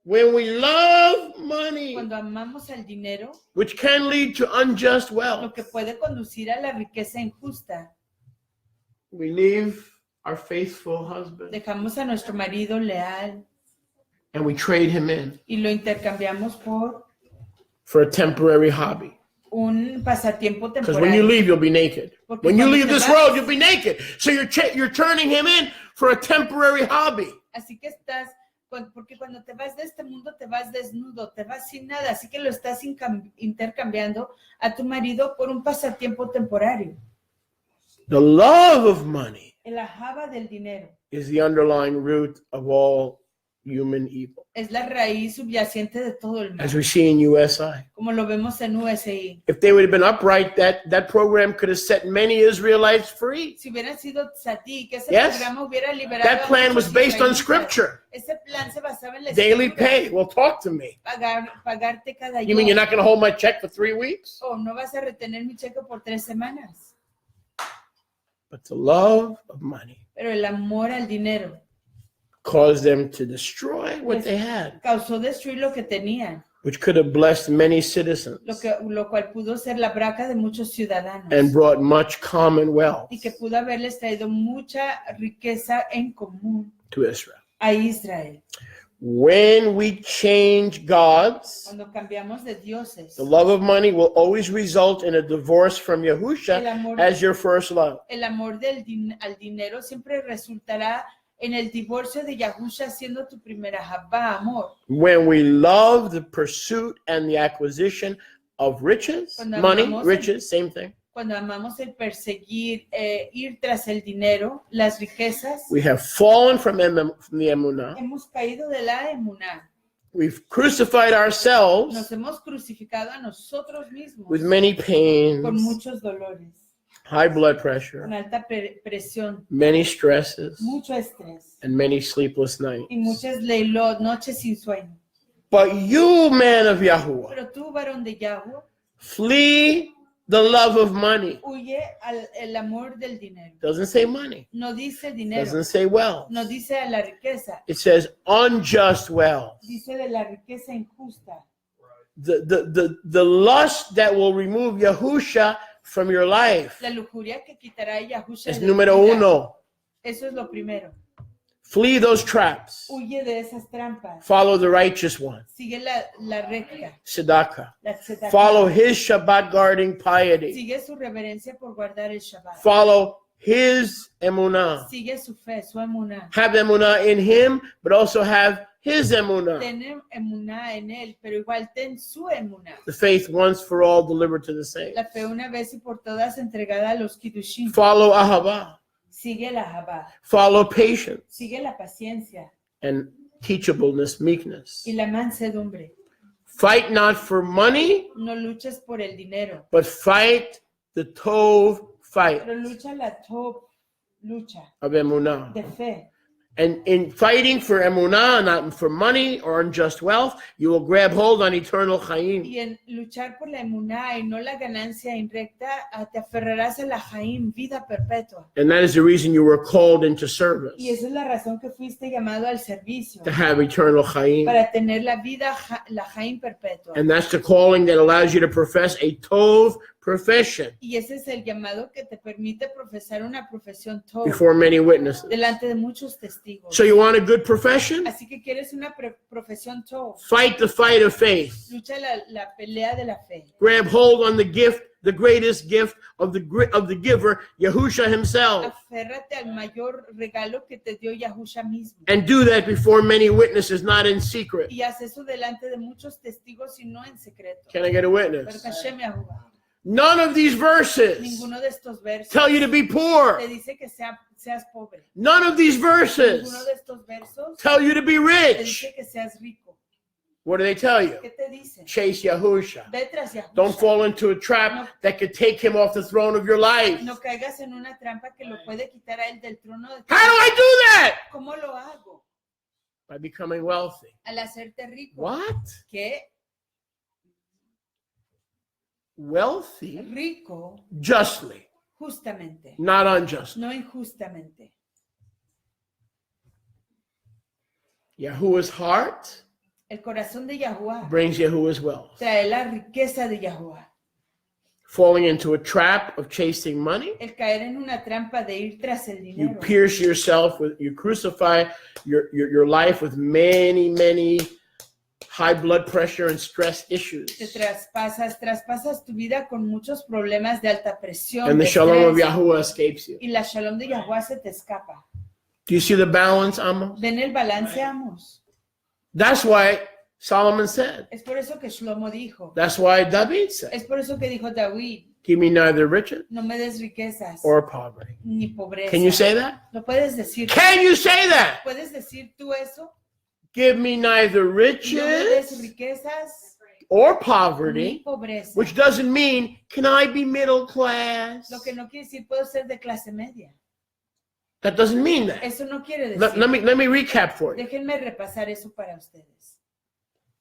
When we love money, Cuando amamos al dinero, which can lead to unjust lo wealth, que puede conducir a la riqueza injusta, we leave our faithful husband dejamos a nuestro marido leal and we trade him in y lo intercambiamos por for a temporary hobby. un pasatiempo Because when you temporal. leave, you'll be naked. Porque When you cuando leave te this vas- world, you'll be naked. So you're turning him in for a temporary hobby. Así que porque cuando te vas de este mundo te vas desnudo, te vas sin nada, así que lo estás intercambiando a tu marido por un pasatiempo temporario. The love of money El ajaba del dinero is the underlying root of all human evil, es la raíz subyacente de todo el as mal, we see in USI. como lo vemos en USI. If they would have been upright, that program could have set many Israelites free. Si hubiera sido Tzaddik, que ese Yes. programa hubiera liberado That a plan was muchos based on israelitas. scripture. Ese plan se basaba en la Daily escritura. pay. Well, talk to me. Pagarte cada You mean you're día. not going to hold my check for 3 weeks? Oh, no vas a retener mi cheque por 3 semanas. But the love of money Pero el amor al dinero caused them to destroy what they had, causó destruir lo que tenían, which could have blessed many citizens lo cual pudo ser la braca de muchos ciudadanos and brought much common wealth y que pudo haberles traído mucha riqueza en común to Israel. a Israel. When we change gods, Cuando cambiamos de dioses, the love of money will always result in a divorce from el Yahusha amor, as your first love. el amor al dinero siempre resultará en el divorcio de Yahusha siendo tu primera Jabá, amor. When we love the pursuit and the acquisition of riches, Cuando money, amamos riches, same thing. Cuando amamos el perseguir, ir tras el dinero, las riquezas, We have fallen from the emunah. hemos caído de la emuná. We've crucified ourselves Nos hemos crucificado a nosotros mismos with many con pains, muchos dolores, high blood pressure, con alta presión, many stresses, mucho estrés and many sleepless nights. y muchas noches sin sueño. But you, man of Yahuwah, Pero tú, varón de Yahweh, flee the love of money. huye el amor del dinero. Doesn't say money. No dice dinero, Doesn't say wealth. no dice a la riqueza, It says unjust wealth. dice de la riqueza injusta. the lust that will remove Yahusha from your life La lujuria que quitará a Yahusha is de tu número vida. uno. Eso es lo primero. Flee those traps. Huye de esas trampas. Follow the righteous one, Sigue la recta. Tzedakah. La tzedakah. Follow his Shabbat guarding piety. Sigue su reverencia por guardar el Shabbat. Follow his emunah. Sigue su fe, su emuná. Have emunah in him, but also have his emunah. Ten emuná en él, pero igual ten su emuná. The faith once for all delivered to the saints. La fe una vez y por todas entregada a los kiddushim. Follow ahava. Sigue la Habá. Follow patience Sigue la paciencia and teachableness, meekness. y la mansedumbre. Fight not for money, No luches por el dinero, but fight the tov fight pero lucha la top lucha of emunah. de fe. And in fighting for emunah, not for money or unjust wealth, you will grab hold on eternal chayim. Y en luchar por la emuná y no la ganancia indirecta, te aferrarás a la Jaim, vida perpetua. And that is the reason you were called into service, Y esa es la razón que fuiste llamado al servicio, to have eternal chayim. para tener la vida, la Jaim perpetua. And that's the calling that allows you to profess a tov profession Y ese es el llamado que te permite profesar una profesión Tov before many witnesses. delante de muchos testigos. So you want a good profession? Así que quieres una profesión Tov. Fight the fight of faith. Lucha la pelea de la fe. Grab hold on the gift, the greatest gift of the giver, Yahusha himself. Aférrate al mayor regalo que te dio Yahusha mismo. And do that before many witnesses, not in secret. Y haz eso delante de muchos testigos y no en secreto. Can I get a Pero witness? Hashem Yahuwah. None of these verses Ninguno de estos versos tell you to be poor. te dice que seas pobre. None of these Ninguno verses de estos versos tell you to be te rich. dice que seas rico. What do they tell you? ¿Qué te dicen? Chase Yahusha. Ve tras Yahusha. Don't fall into a trap that could take him off the throne of your life. No caigas en una trampa que lo puede quitar a él del trono de tu How do I do that? ¿Cómo lo hago? By becoming wealthy. Al hacerte rico. What? ¿Qué? Wealthy Rico justly, justamente, not unjustly. no injustamente. Yahuwah's heart El corazón de Yahuwah brings Yahuwah's wealth. trae la riqueza de Yahuwah. Falling into a trap of chasing money, El caer en una trampa de ir tras el you dinero. pierce yourself with, you crucify your life with many high blood pressure and stress issues. Te traspasas tu vida con muchos problemas de alta presión. And the de shalom of estrés, Yahuwah escapes you. y la shalom de Yahuwah se te escapa. Do you see the balance, Amos? Ven el balance, amos. That's why Solomon said. Es por eso que Shlomo dijo. That's why David said, Es por eso que dijo David, give me neither riches no me des riquezas or poverty. ni pobreza. Can you say that? ¿Lo puedes decir? Can you say that? ¿Puedes decir tú eso? Give me neither No me des riches riquezas or ni poverty, pobreza. which doesn't mean, can I be middle class? Lo que no quiere decir puedo ser de clase media. That doesn't mean that. Eso no quiere Let decir. me recap for you. Déjenme repasar eso para ustedes.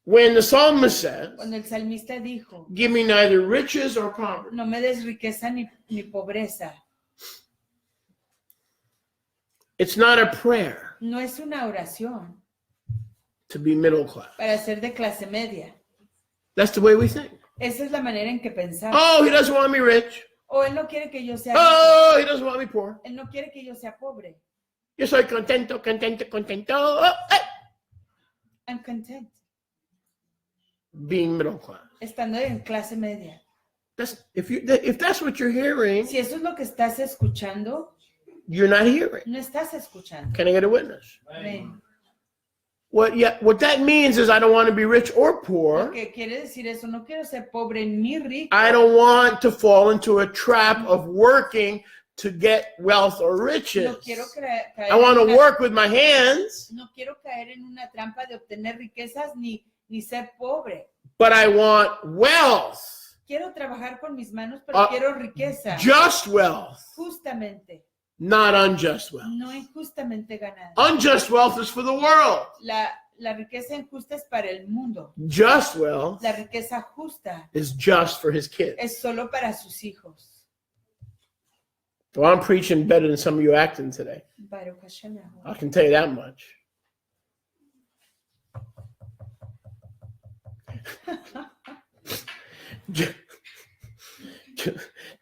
When the psalmist says, Cuando el salmista dijo, give me neither riches or poverty, no me des riqueza ni pobreza, it's not a prayer no es una oración to be middle class. para ser de clase media. That's the way we think. Esa es la manera en que pensamos. Oh, he doesn't want me rich. O él no quiere que yo sea rico. Oh, he doesn't want me poor. Él no quiere que yo sea pobre. Yo soy contento. Oh, hey. I'm content. Being middle class. Estando en clase media. If that's what you're hearing, Si eso es lo que estás escuchando, you're not hearing. no estás escuchando. Can I get a witness? Ven. What that means is I don't want to be rich or Lo poor. que quiere decir eso, no quiero ser pobre ni rico. I don't want to fall into a trap of working to get wealth or No riches. quiero caer I want en to una- work with my hands, no quiero caer en una trampa de obtener riquezas ni ser pobre. but I want wealth, Quiero trabajar con mis manos, pero quiero riqueza. just wealth, Justamente, not unjust wealth. no injustamente ganada. Unjust wealth is for the world. La riqueza injusta es para el mundo. Just wealth La riqueza justa is just for his kids. es solo para sus hijos. Well, I'm preaching better than some of you acting today. Baruch Hashem Yahuwah. I can tell you that much.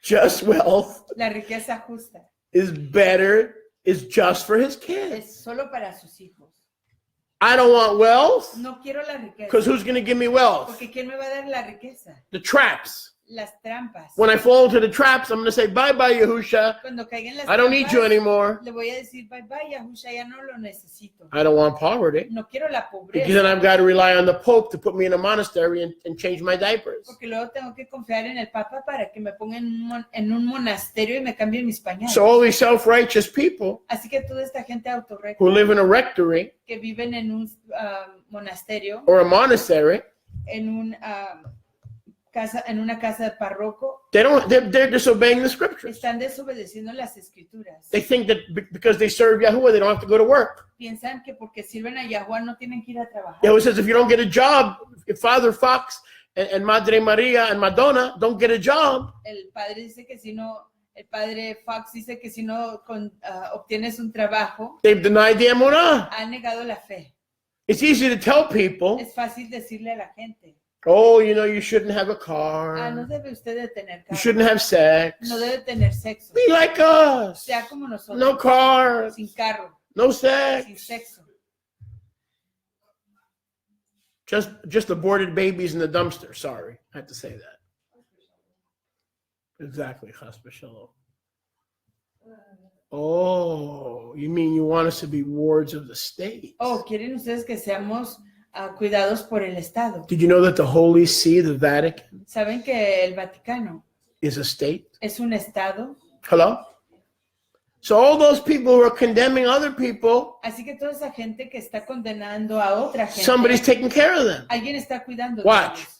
Just wealth La riqueza justa is just for his kids. es solo para sus hijos. I don't want wealth No quiero la because riqueza. who's going to give me wealth? Porque ¿quién me va a dar la riqueza? The traps. Las trampas. When I fall into the traps, I'm going to say, bye-bye, Yahusha. Cuando caigan las I don't need you trampas, anymore. le voy a decir bye bye, Yahusha, ya no lo necesito. I don't want poverty. No quiero la Because then pobreza. I've got to rely on the Pope to put me in a monastery and change my diapers. Porque luego tengo que confiar en el Papa para que me ponga en un monasterio y me cambien mis pañales. So all these self-righteous people Así que toda esta gente autorrecta who live in a rectory que viven en un monasterio, or a monastery, en una casa de párroco, they're disobeying the scriptures. están desobedeciendo las escrituras. They think that because they serve Yahuwah, they don't have to go to work. Piensan que porque sirven a Yahuwah no tienen que ir a trabajar. Yahuwah says if you don't get a job, if Father Fox and Madre Maria and Madonna don't get a job, El padre dice que si no, el padre Fox dice que si no obtienes un trabajo, they've denied the emunah. ha negado la fe. It's easy to tell people, Es fácil decirle a la gente, oh, you shouldn't have a no car. debe usted de tener You carro, shouldn't have sex. no debe tener sexo, Be like us. sea como nosotros, No car, sin carro, no sin sex. sexo. Just aborted babies in the dumpster. Sorry, I had to say that. Exactly, Chas v'shalom. Oh, you mean you want us to be wards of the state? Oh, ¿quieren ustedes que seamos cuidados por el Estado? Did you know that the Holy See, the Vatican, ¿Saben que el Vaticano is a state? es un Estado? Hello? So all those people who are condemning other people, Así que toda esa gente que está condenando a otra gente, somebody's taking care of them. alguien está cuidando de Watch. ellos.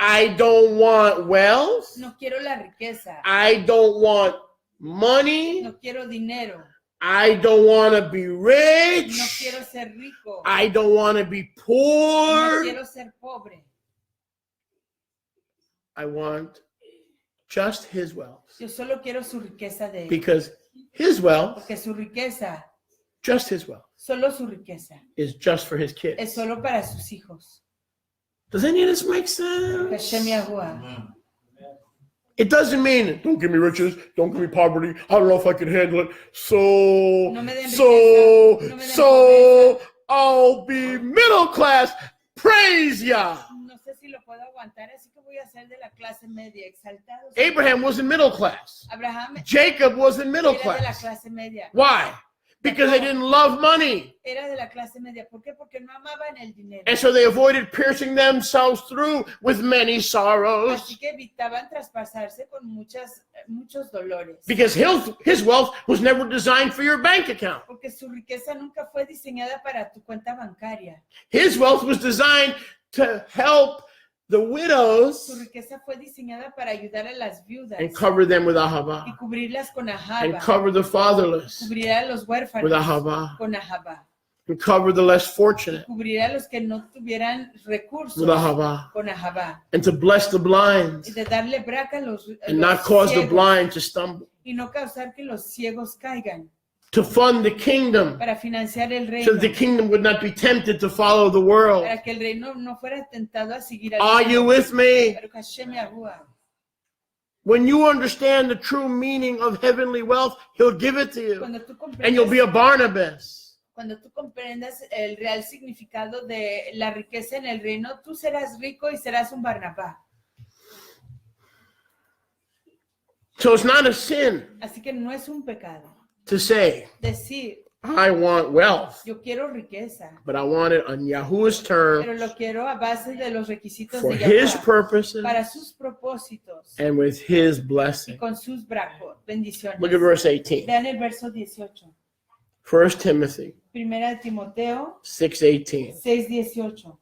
I don't want wealth. No quiero la riqueza, I don't want money. no quiero dinero, I don't want to be no rich. quiero ser rico, I don't want to be no poor. quiero ser pobre. I want just his wealth. Yo solo quiero su riqueza de él, Because his wealth, porque su riqueza, just his wealth, solo su riqueza, is just for his es kids. solo para sus hijos. Does any of this make sense? Hashem Yahuwah. It doesn't mean, don't give me riches, don't give me poverty, I don't know if I can handle it, so, No me den so, riqueza, no me den so, I'll be middle class, praise Yah. No sé si lo puedo aguantar, así que voy a ser de la clase media, exaltado. Abraham was in middle class. Abraham Jacob was in middle era de la class. clase media. Why? Because they didn't love money. Era de la clase media. ¿Por qué? Porque no amaban el dinero. And so they avoided piercing themselves through with many sorrows. Así que evitaban traspasarse con muchos dolores. Because his wealth was never designed for your bank account. Porque su riqueza nunca fue diseñada para tu cuenta bancaria. His wealth was designed to help the Su widows riqueza fue diseñada para ayudar a las viudas and cover them with y ahava. cubrirlas con And ahaba. cover the fatherless Cubrir a los with huérfanos ahava. con ahaba. And cover the less fortunate Cubrir a los que no tuvieran recursos with ahava. con ahaba. And to bless the blind Y de darle braca a and not cause the ciegos blind to stumble. y no causar que los ciegos caigan. To fund the kingdom Para financiar el so reino. that the kingdom would not be tempted to follow the world. Para que el reino no fuera tentado a seguir al Are you mundo. with me? Pero Hashem Yahuwah. When you understand the true meaning of heavenly wealth, he'll give it to you. Cuando tú And you'll be a Barnabas. Cuando tú comprendas el real significado de la riqueza en el reino, tú serás rico y serás un Barnabá. So it's not a sin Así que no es un pecado to say, decir, I want wealth, yo quiero riqueza, but I want it on Yahuwah's pero terms lo quiero a base de los requisitos for de his Yahuwah, purposes para sus propósitos and with his y blessing. con sus bendiciones. Look at verse 18. Vean el verso 18. 1 Timothy Primera de Timoteo 6:18. 6:18.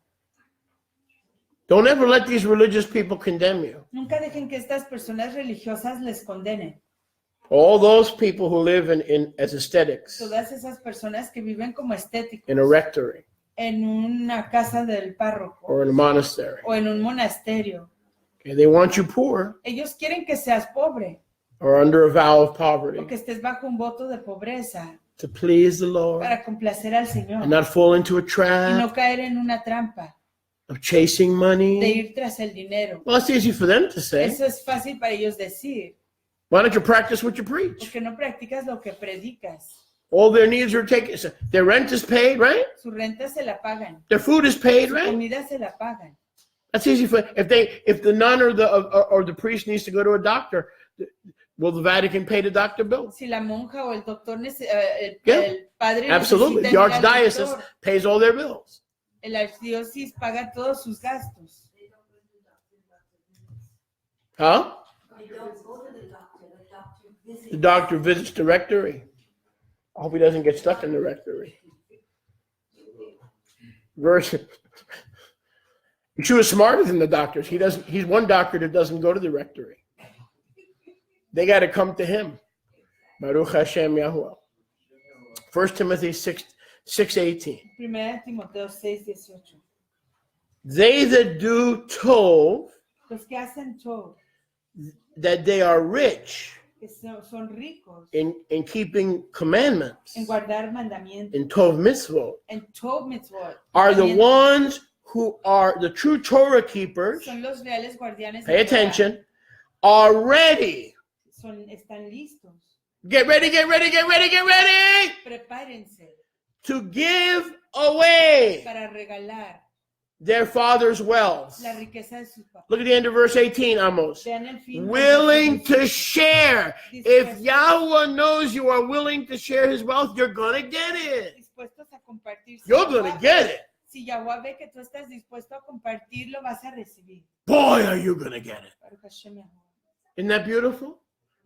Don't ever let these religious people condemn you. Nunca dejen que estas personas religiosas les condenen. All those people who live in as aesthetics Todas esas personas que viven como estéticos in a rectory en una casa del párroco or in a monastery. o en un monasterio. Okay, they want you poor Ellos quieren que seas pobre or under a vow of poverty o que estés bajo un voto de pobreza to please the Lord para complacer al Señor and not fall into a y trap no caer en una trampa. of chasing de money. ir tras el dinero. Well, it's easy for them to say. Eso es fácil para ellos decir, Why don't you practice what you preach? porque no practicas lo que predicas. All their needs are taken. Their rent is paid, right? Su renta se la pagan, Their food is paid, su right? comida se la pagan. That's easy for if the nun or the priest needs to go to a doctor, will the Vatican pay the doctor bill? Si la monja o el doctor, Yeah, el padre Absolutely. necesita The ir al archdiocese doctor, pays all their bills. el archidiócesis paga todos sus gastos. Huh? They don't go to the doctor visits. The doctor visits the rectory. I hope he doesn't get stuck in the rectory. Verse. Yeshua is smarter than the doctors. He's one doctor that doesn't go to the rectory. They got to come to him. Baruch Hashem Yahuwah. 1 Timothy 6:18. Primera Timoteo 6:18. They that do tov, Los que hacen todo, that they are rich que son ricos in keeping commandments, en guardar mandamientos, in tov mitzvot, en Tov mitzvot, are the mandamientos, ones who are the true Torah keepers. son los reales guardianes Pay de Torah. attention. Are ready. Están listos. Get ready, get ready, get ready, get ready Prepárense to give away para regalar their father's wealth. la riqueza de sus papás. Look at the end of verse 18, Amos. Vean el fin del Willing versículo to 18. share. If Yahweh knows you are willing to share his wealth, you're going to get it. Dispuestos a compartir. Si You're going to get it. Si Yahweh ve que tú estás dispuesto a compartirlo, vas a recibir. Boy, are you going to get it. Baruch Hashem Yahuwah. Isn't that beautiful?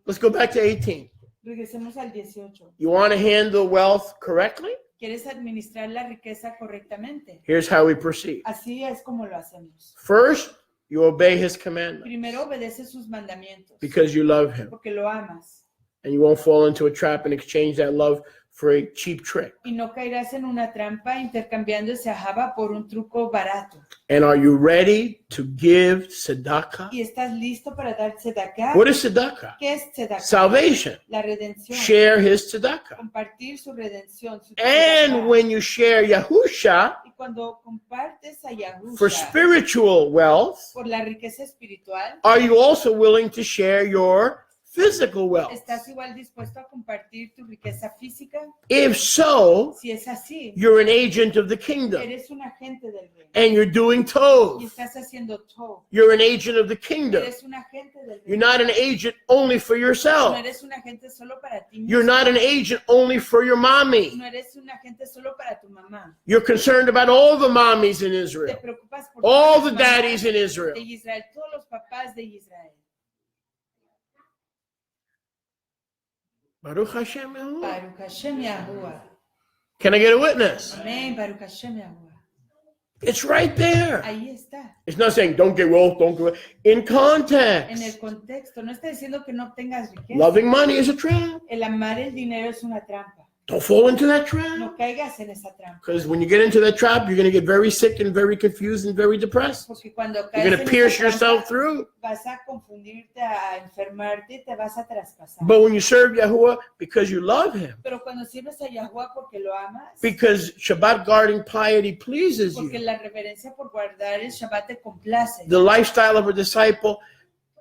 Let's go back to 18. Regresemos al 18. You want to handle wealth correctly? ¿Quieres administrar la riqueza correctamente? Here's how we proceed. Así es como lo hacemos. First, you obey his commandments Primero obedece sus mandamientos because you love him. porque lo amas And you won't fall into a trap and exchange that love for a cheap trick. y no caerás en una trampa intercambiando ese ajaba por un truco barato. And are you ready to give tzedakah? ¿Y estás listo para dar tzedakah? What is tzedakah? ¿Qué es tzedakah? Salvation. La redención. Share his tzedakah. Compartir su redención. Su And tzedakah. when you share Yahusha Y cuando compartes a Yahusha for spiritual wealth, por la riqueza espiritual, are you also willing to share your physical wealth? ¿estás igual dispuesto a compartir tu riqueza física? If so, Si es así, you're an agent of the kingdom eres un agente del reino and you're doing y tov. estás haciendo todo. You're an agent of the kingdom. Eres un agente del You're reino. not an agent only for No yourself. eres un agente solo para ti mismo. You're not an agent only for your mommy. No eres un agente solo para tu mamá. You're concerned about all the mommies in Te Israel, preocupas por all todas the las daddies mamás in Israel. de Israel, todos los papás de Israel. Baruch Hashem Yahuwah. Baruch Hashem Yahuwah. Can I get a witness? Amén. Baruch Hashem Yahuwah. It's right there. Ahí está. It's not saying don't get wealth, don't get wealth. In En el context, contexto. No está diciendo que no obtengas riqueza. loving money is a trap. El amar el dinero es una trampa. Don't fall into that trap. No caigas en esa trampa. Because when you get into that trap, you're going to get very sick and very confused and very depressed. Porque cuando You're caes going en to pierce esa yourself trampa, through. vas a confundirte, a enfermarte y te vas a traspasar. But when you serve Yahuwah because you love him, Pero cuando sirves a Yahuwah porque lo amas, because Shabbat guarding piety pleases porque you, la reverencia por guardar el Shabbat te complace. the lifestyle of a disciple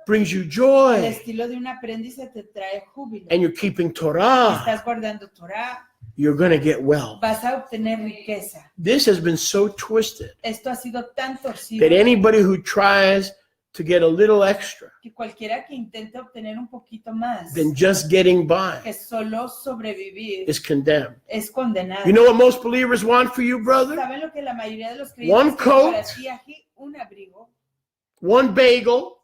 brings you El joy, estilo de un aprendiz te trae júbilo. and you're keeping Torah, Estás guardando Torah, you're going to get well. vas a obtener riqueza. This has been so twisted Esto ha sido tan torcido that anybody who tries to get a little extra que cualquiera que intente obtener un poquito más than just getting by que solo sobrevivir is condemned. es condenado. You know what most believers want for you, brother? ¿Saben lo que la mayoría de los One creyentes quieren para coat. ti aquí? Un abrigo, One bagel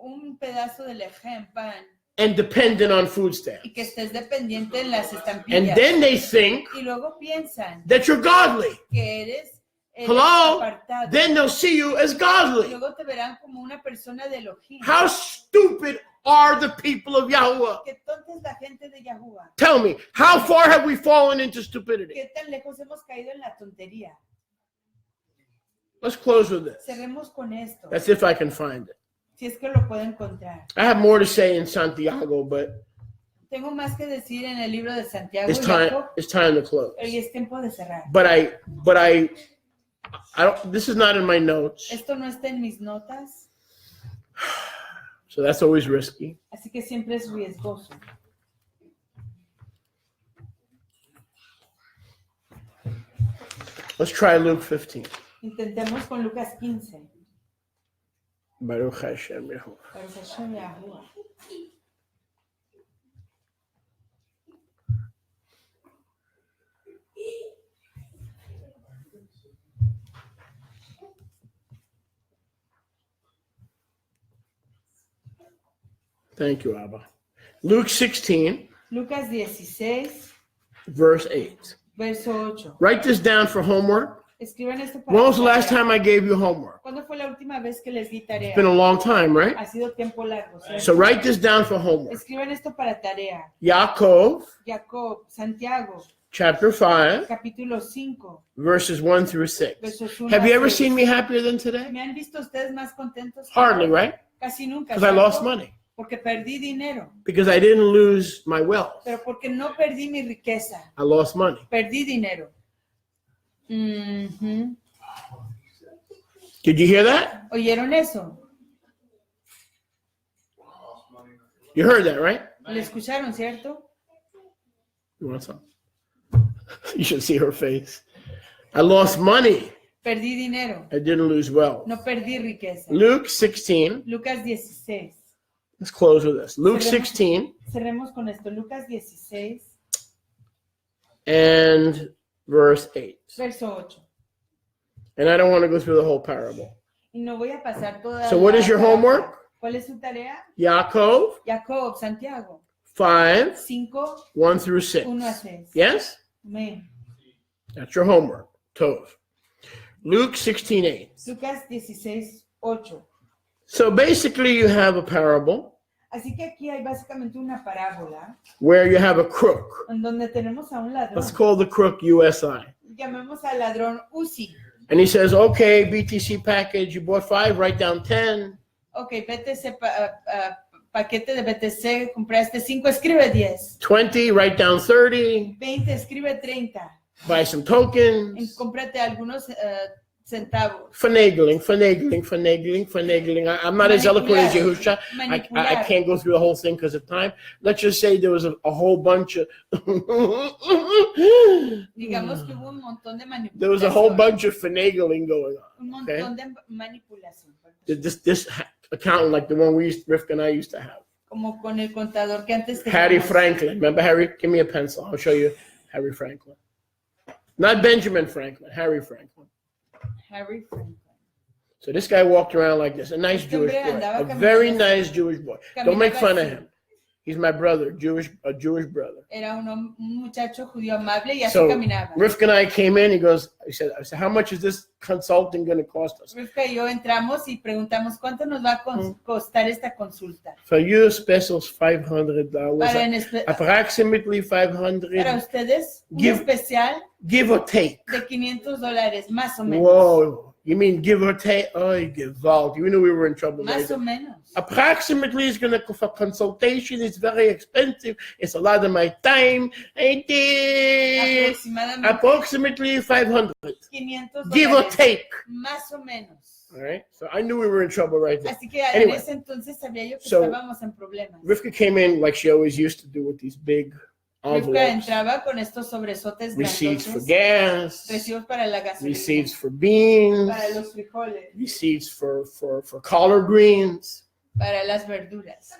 un pedazo de lejem, pan, and dependent on food stamps. y que estés dependiente en las And estampillas. then they think Y luego piensan that you're godly. que eres Hello? apartado. Then they'll see you as Y godly. luego te verán como una persona de Elohim. How stupid are the people of Yahuwah? Qué tonta es la gente de Yahuwah. Tell me, how far have we fallen into stupidity? Qué tan lejos hemos caído en la tontería. Let's close with this. Cerremos con esto. That's if I can find it. Si es que lo puedo encontrar. I have more to say in Santiago, but Tengo más que decir en el libro de Santiago it's y time. Jacob, It's time to close. y es tiempo de cerrar. But I I don't. This is not in my notes, Esto no está en mis notas, so that's always risky. así que siempre es riesgoso. Let's try Luke 15. Intentemos con Lucas 15. Baruch Hashem Yehovah. Baruch Hashem Yahuwah. Thank you, Abba. Luke 16, Lucas 16, verse 8. verso 8. Write this down for homework. Escriban esto para When was the la last tarea. time I gave you homework? ¿Cuándo fue la última vez que les di tarea? It's been a long time, right? Ha sido tiempo largo, ¿cierto? So write this down for homework. Escriban esto para tarea. Yaakov, Jacob, Santiago, chapter 5, capítulo 5, verses 1 through 6. versos 1 Have you a ever 6. seen me happier than today? ¿Me han visto ustedes más contentos? que Hardly, ahora? right? Casi nunca. Because I ¿cierto? lost money. Porque perdí dinero, Because I didn't lose my wealth. pero porque no perdí mi riqueza, I lost money. perdí dinero. Ujú. Did you hear that? ¿Oyeron eso? You heard that, right? ¿Lo escucharon, cierto? You want some? You should see her face. I lost money. Perdí dinero, I didn't lose wealth. no perdí riqueza. Luke 16. Lucas 16. Let's close with this. Luke 16 Cerremos con esto. Lucas 16, and verse 8. verso 8. And I don't want to go through the whole parable. Y no voy a pasar toda So what la- is your homework? ¿Cuál es su tarea? Yaakov Jacob, Santiago, 5, 5, 1 through 6. 1 a 6. Yes? Amén. That's your homework. Tov. Luke 16, 8. Lucas 16, 8. So basically you have a parable Así que aquí hay básicamente una parábola where you have a crook. en donde tenemos a un ladrón. Let's call the crook USI. Llamemos al ladrón Uzi. And he says, okay, BTC package, you bought 5, write down 10. Ok, BTC, paquete de BTC, compraste 5, escribe 10. 20, write down 30. 20, escribe 30. Buy some tokens. Cómprate algunos centavos. Finagling. I'm not as eloquent as Yahusha. I Manipular. can't go through the whole thing because of time. Let's just say there was a whole bunch of Digamos que hubo un montón de manipulación. there was a whole bunch of finagling going on. Un montón de manipulación. This accountant like the one Rifka and I used to have. Como con el contador que antes Harry teníamos. Franklin. Remember Harry? Give me a pencil. I'll show you Harry Franklin. Not Benjamin Franklin, Harry Franklin. Harry Franklin. So this guy walked around like this, a nice Jewish boy, a very nice Jewish boy. Don't make fun of him. He's my brother, a Jewish brother. Era un muchacho judío amable y así So caminaba. Rifka and I came in. I said, how much is this consulting going to cost us? Rivka y yo entramos y preguntamos cuánto nos va a costar esta consulta. For you, specials $500. Para Approximately para 500, ustedes, un Give- especial give or take. de $500, más o menos. Whoa, you mean give or take? Oh, you gewalt. You knew we were in trouble. Más Right? o menos. Approximately is going to for consultation. It's very expensive. It's a lot of my time. I did Aproximadamente approximately 500. $500. Give or take. Más o menos. All right. So I knew we were in trouble right there. Así que en Anyway. ese entonces sabía yo que So, estábamos en problemas. Rivka came in like she always used to do with these big Rivka envelopes. entraba con estos sobresotes Receipts for grandotes, gas, recibos para la gasolina, receipts for beans, para los frijoles, receipts for collard greens. para las verduras.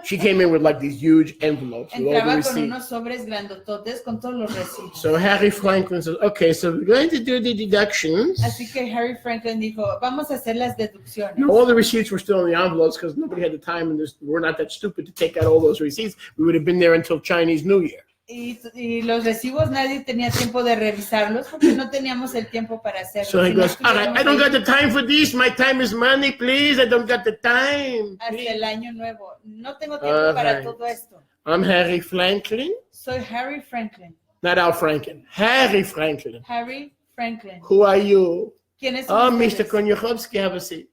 She came in with like these huge envelopes with all the Entraba con receipts. unos sobres grandototes con todos los recibos. So Harry Franklin says, okay, so we're going to do the deductions. Así que Harry Franklin dijo, vamos a hacer las deducciones. All the receipts were still in the envelopes because nobody had the time and we're not that stupid to take out all those receipts. We would have been there until Chinese New Year. Y los recibos nadie tenía tiempo de revisarlos porque no teníamos el tiempo para hacerlo. So he Si no goes, all right, I don't estuviéramos got the time for this. My time is money, please. I don't got the time. hacia el año nuevo. No tengo tiempo para Alright. todo esto. I'm Harry Franklin, Soy Harry Franklin. not Al Franken. Harry Franklin. Harry Franklin. Who are you? ¿Quién es Oh, ustedes? Mr. Konyakhovsky, have a seat.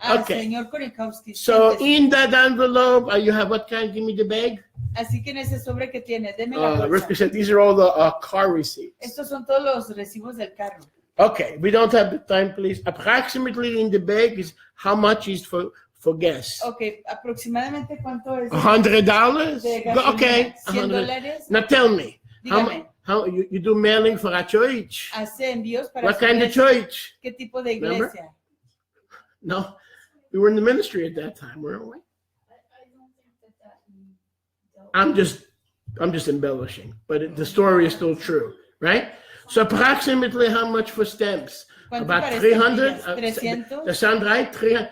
Okay. Señor Konikowski. So siéntese. in that envelope, you have what kind? Give me the bag. Así que en ese sobre que tiene, deme la bolsa. Rivka said these are all the car receipts. Estos son todos los recibos del carro. Okay, we don't have the time, please. Approximately in the bag is how much is for guests? Ok, aproximadamente cuánto es $100? de gasolina. Okay, $100. Now tell me, Dígame, how you do mailing for a church? hace envíos para What su kind of iglesia. church? ¿Qué tipo de Remember? iglesia? No, we were in the ministry at that time, weren't we? I'm just embellishing, but the story is still true, right? So approximately how much for stamps? ¿Cuánto About para 300? estampillas? 300. That sound right? 300.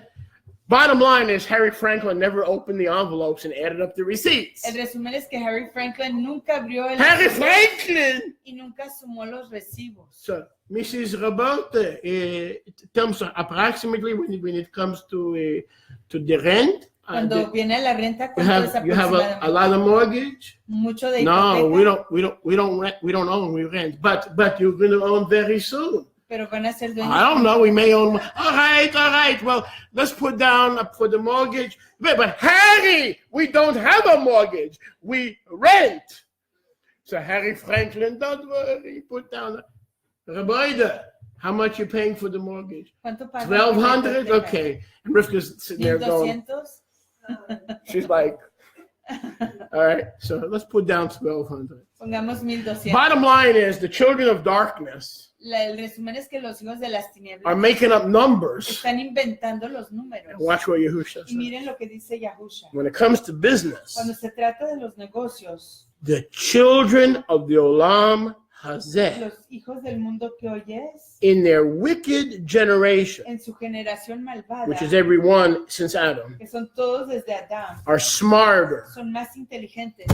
Bottom line is Harry Franklin never opened the envelopes and added up the receipts. El resumen es que Harry Franklin nunca abrió el Harry Franklin! y nunca sumó los recibos. So, Mrs. Roberta, tell me, so approximately when it comes to the rent, Cuando viene la renta, you ¿cuánto es have a aproximadamente? lot of mortgage? Mucho de No, hipoteca, we don't rent, we don't own, we rent. But you're going to own very soon. pero van a ser dueños. I don't know. We may own. All right. Well, let's put down for the mortgage. But Harry, we don't have a mortgage. We rent. So Harry Franklin, don't worry. Put down. Roberta, how much you paying for the mortgage? ¿Cuánto pagan? $1,200. Okay. And Rivka's sitting there going. 1,200. She's like, all right. So let's put down 1,200. Pongamos 1,200. Bottom line is the children of darkness El resumen es que los hijos de las are tinieblas making up numbers. están inventando los números. Watch what Yahushua Y says. miren lo que dice Yahusha. When it comes to business, Cuando se trata de los negocios, the children of the Olam Hazeh, los hijos del mundo que oyes, in their wicked generation, en su generación malvada, which is every one since Adam, que son todos desde Adán, are smarter son más inteligentes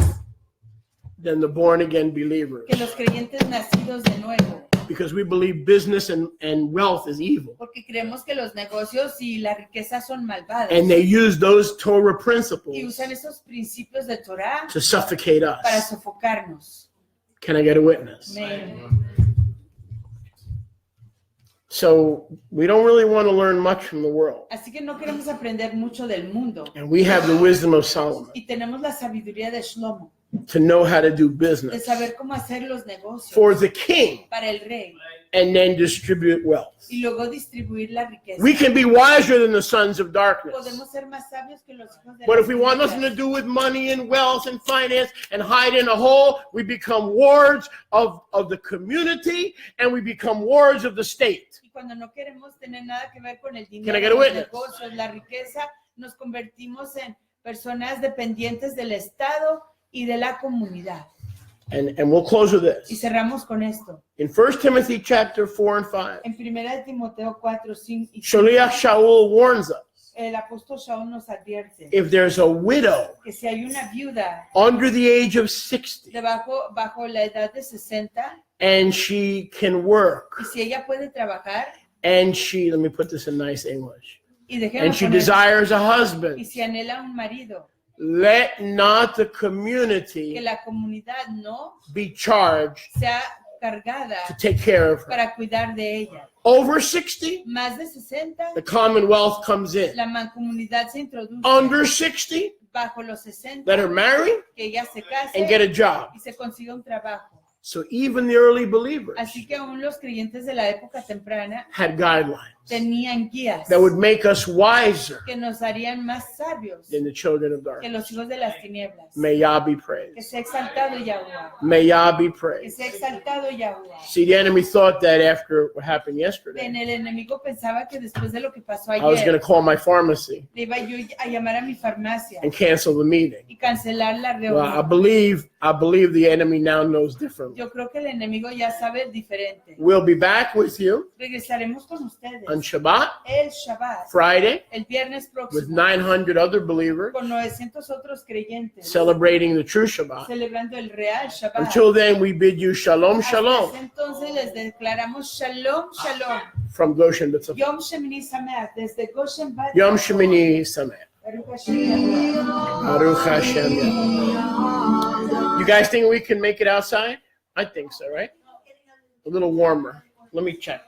than the born again believers que los creyentes nacidos de nuevo, because we believe business and wealth is evil. porque creemos que los negocios y la riqueza son malvadas And they use those Torah y principles usan esos principios de Torah to suffocate para us. sofocarnos. Can I get a witness? Amén. So we don't really want to learn much from the world. Así que no queremos aprender mucho del mundo And we have the wisdom of Solomon y tenemos la sabiduría de Shlomo, to know how to do de business saber cómo hacer los negocios for the king para el rey and then distribute wealth. y luego distribuir la riqueza. We can be wiser than the sons of darkness. Podemos ser más sabios que los hijos de But las if we want tinieblas. nothing to do with money and wealth and finance and hide in a hole, we become wards of the community and we become wards of the state. Y cuando no queremos tener nada que ver con el Can I dinero, get a los witness? negocios, la riqueza, nos convertimos en personas dependientes del Estado y de la comunidad. And we'll close with Y this. cerramos con esto. In 1 Timothy chapter 4 and 5, En 1 de Timoteo 4, 5 y 5, Shaliach Shaul warns us, el apóstol Shaul nos advierte if there's a widow que si hay una viuda under the age of 60 bajo la edad de 60 and she can work y si ella puede trabajar and she, let me put this in nice English, y déjenme and she poner- desires a y husband, si anhela un marido, let not the que community la comunidad no be charged sea cargada to take care of her. para cuidar de ella. Over 60, Más de 60, the commonwealth comes in. la mancomunidad se introduce. Under 60, Bajo los 60, let her marry que ella se case and get a job. y se consiga un trabajo. So even the early believers Así que aún los creyentes de la época temprana had guidelines tenían guías that would make us wiser que nos harían más sabios than the children of que darkness. los hijos de las tinieblas. May Yah be Que praised. sea exaltado Yahuwah. May Yah be Que praised. sea exaltado Yahuwah. See, the enemy thought that after what happened yesterday, El enemigo pensaba que después de lo que pasó I was going to ayer, call my pharmacy le iba yo a llamar a mi farmacia and cancel the meeting. y cancelar la Well, I reunión. believe the enemy now knows differently. Yo creo que el enemigo ya sabe diferente. We'll be back with you Regresaremos con ustedes on Shabbat, el Shabbat, Friday, el viernes with próximo, 900 other believers con 900 otros creyentes, celebrating the true Shabbat. celebrando el real Shabbat. Until then, we bid you shalom, Hasta shalom ese entonces les declaramos Shalom, Shalom. from Goshen B'Tzafon. Yom Shemini Sameach, desde Goshen Bat. Yom Shemini Sameach. Baruch Hashem. Baruch Hashem. You guys think we can make it outside? I think so, right? A little warmer. Let me check.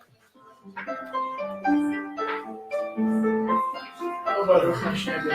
Oh, Baruch Hashem.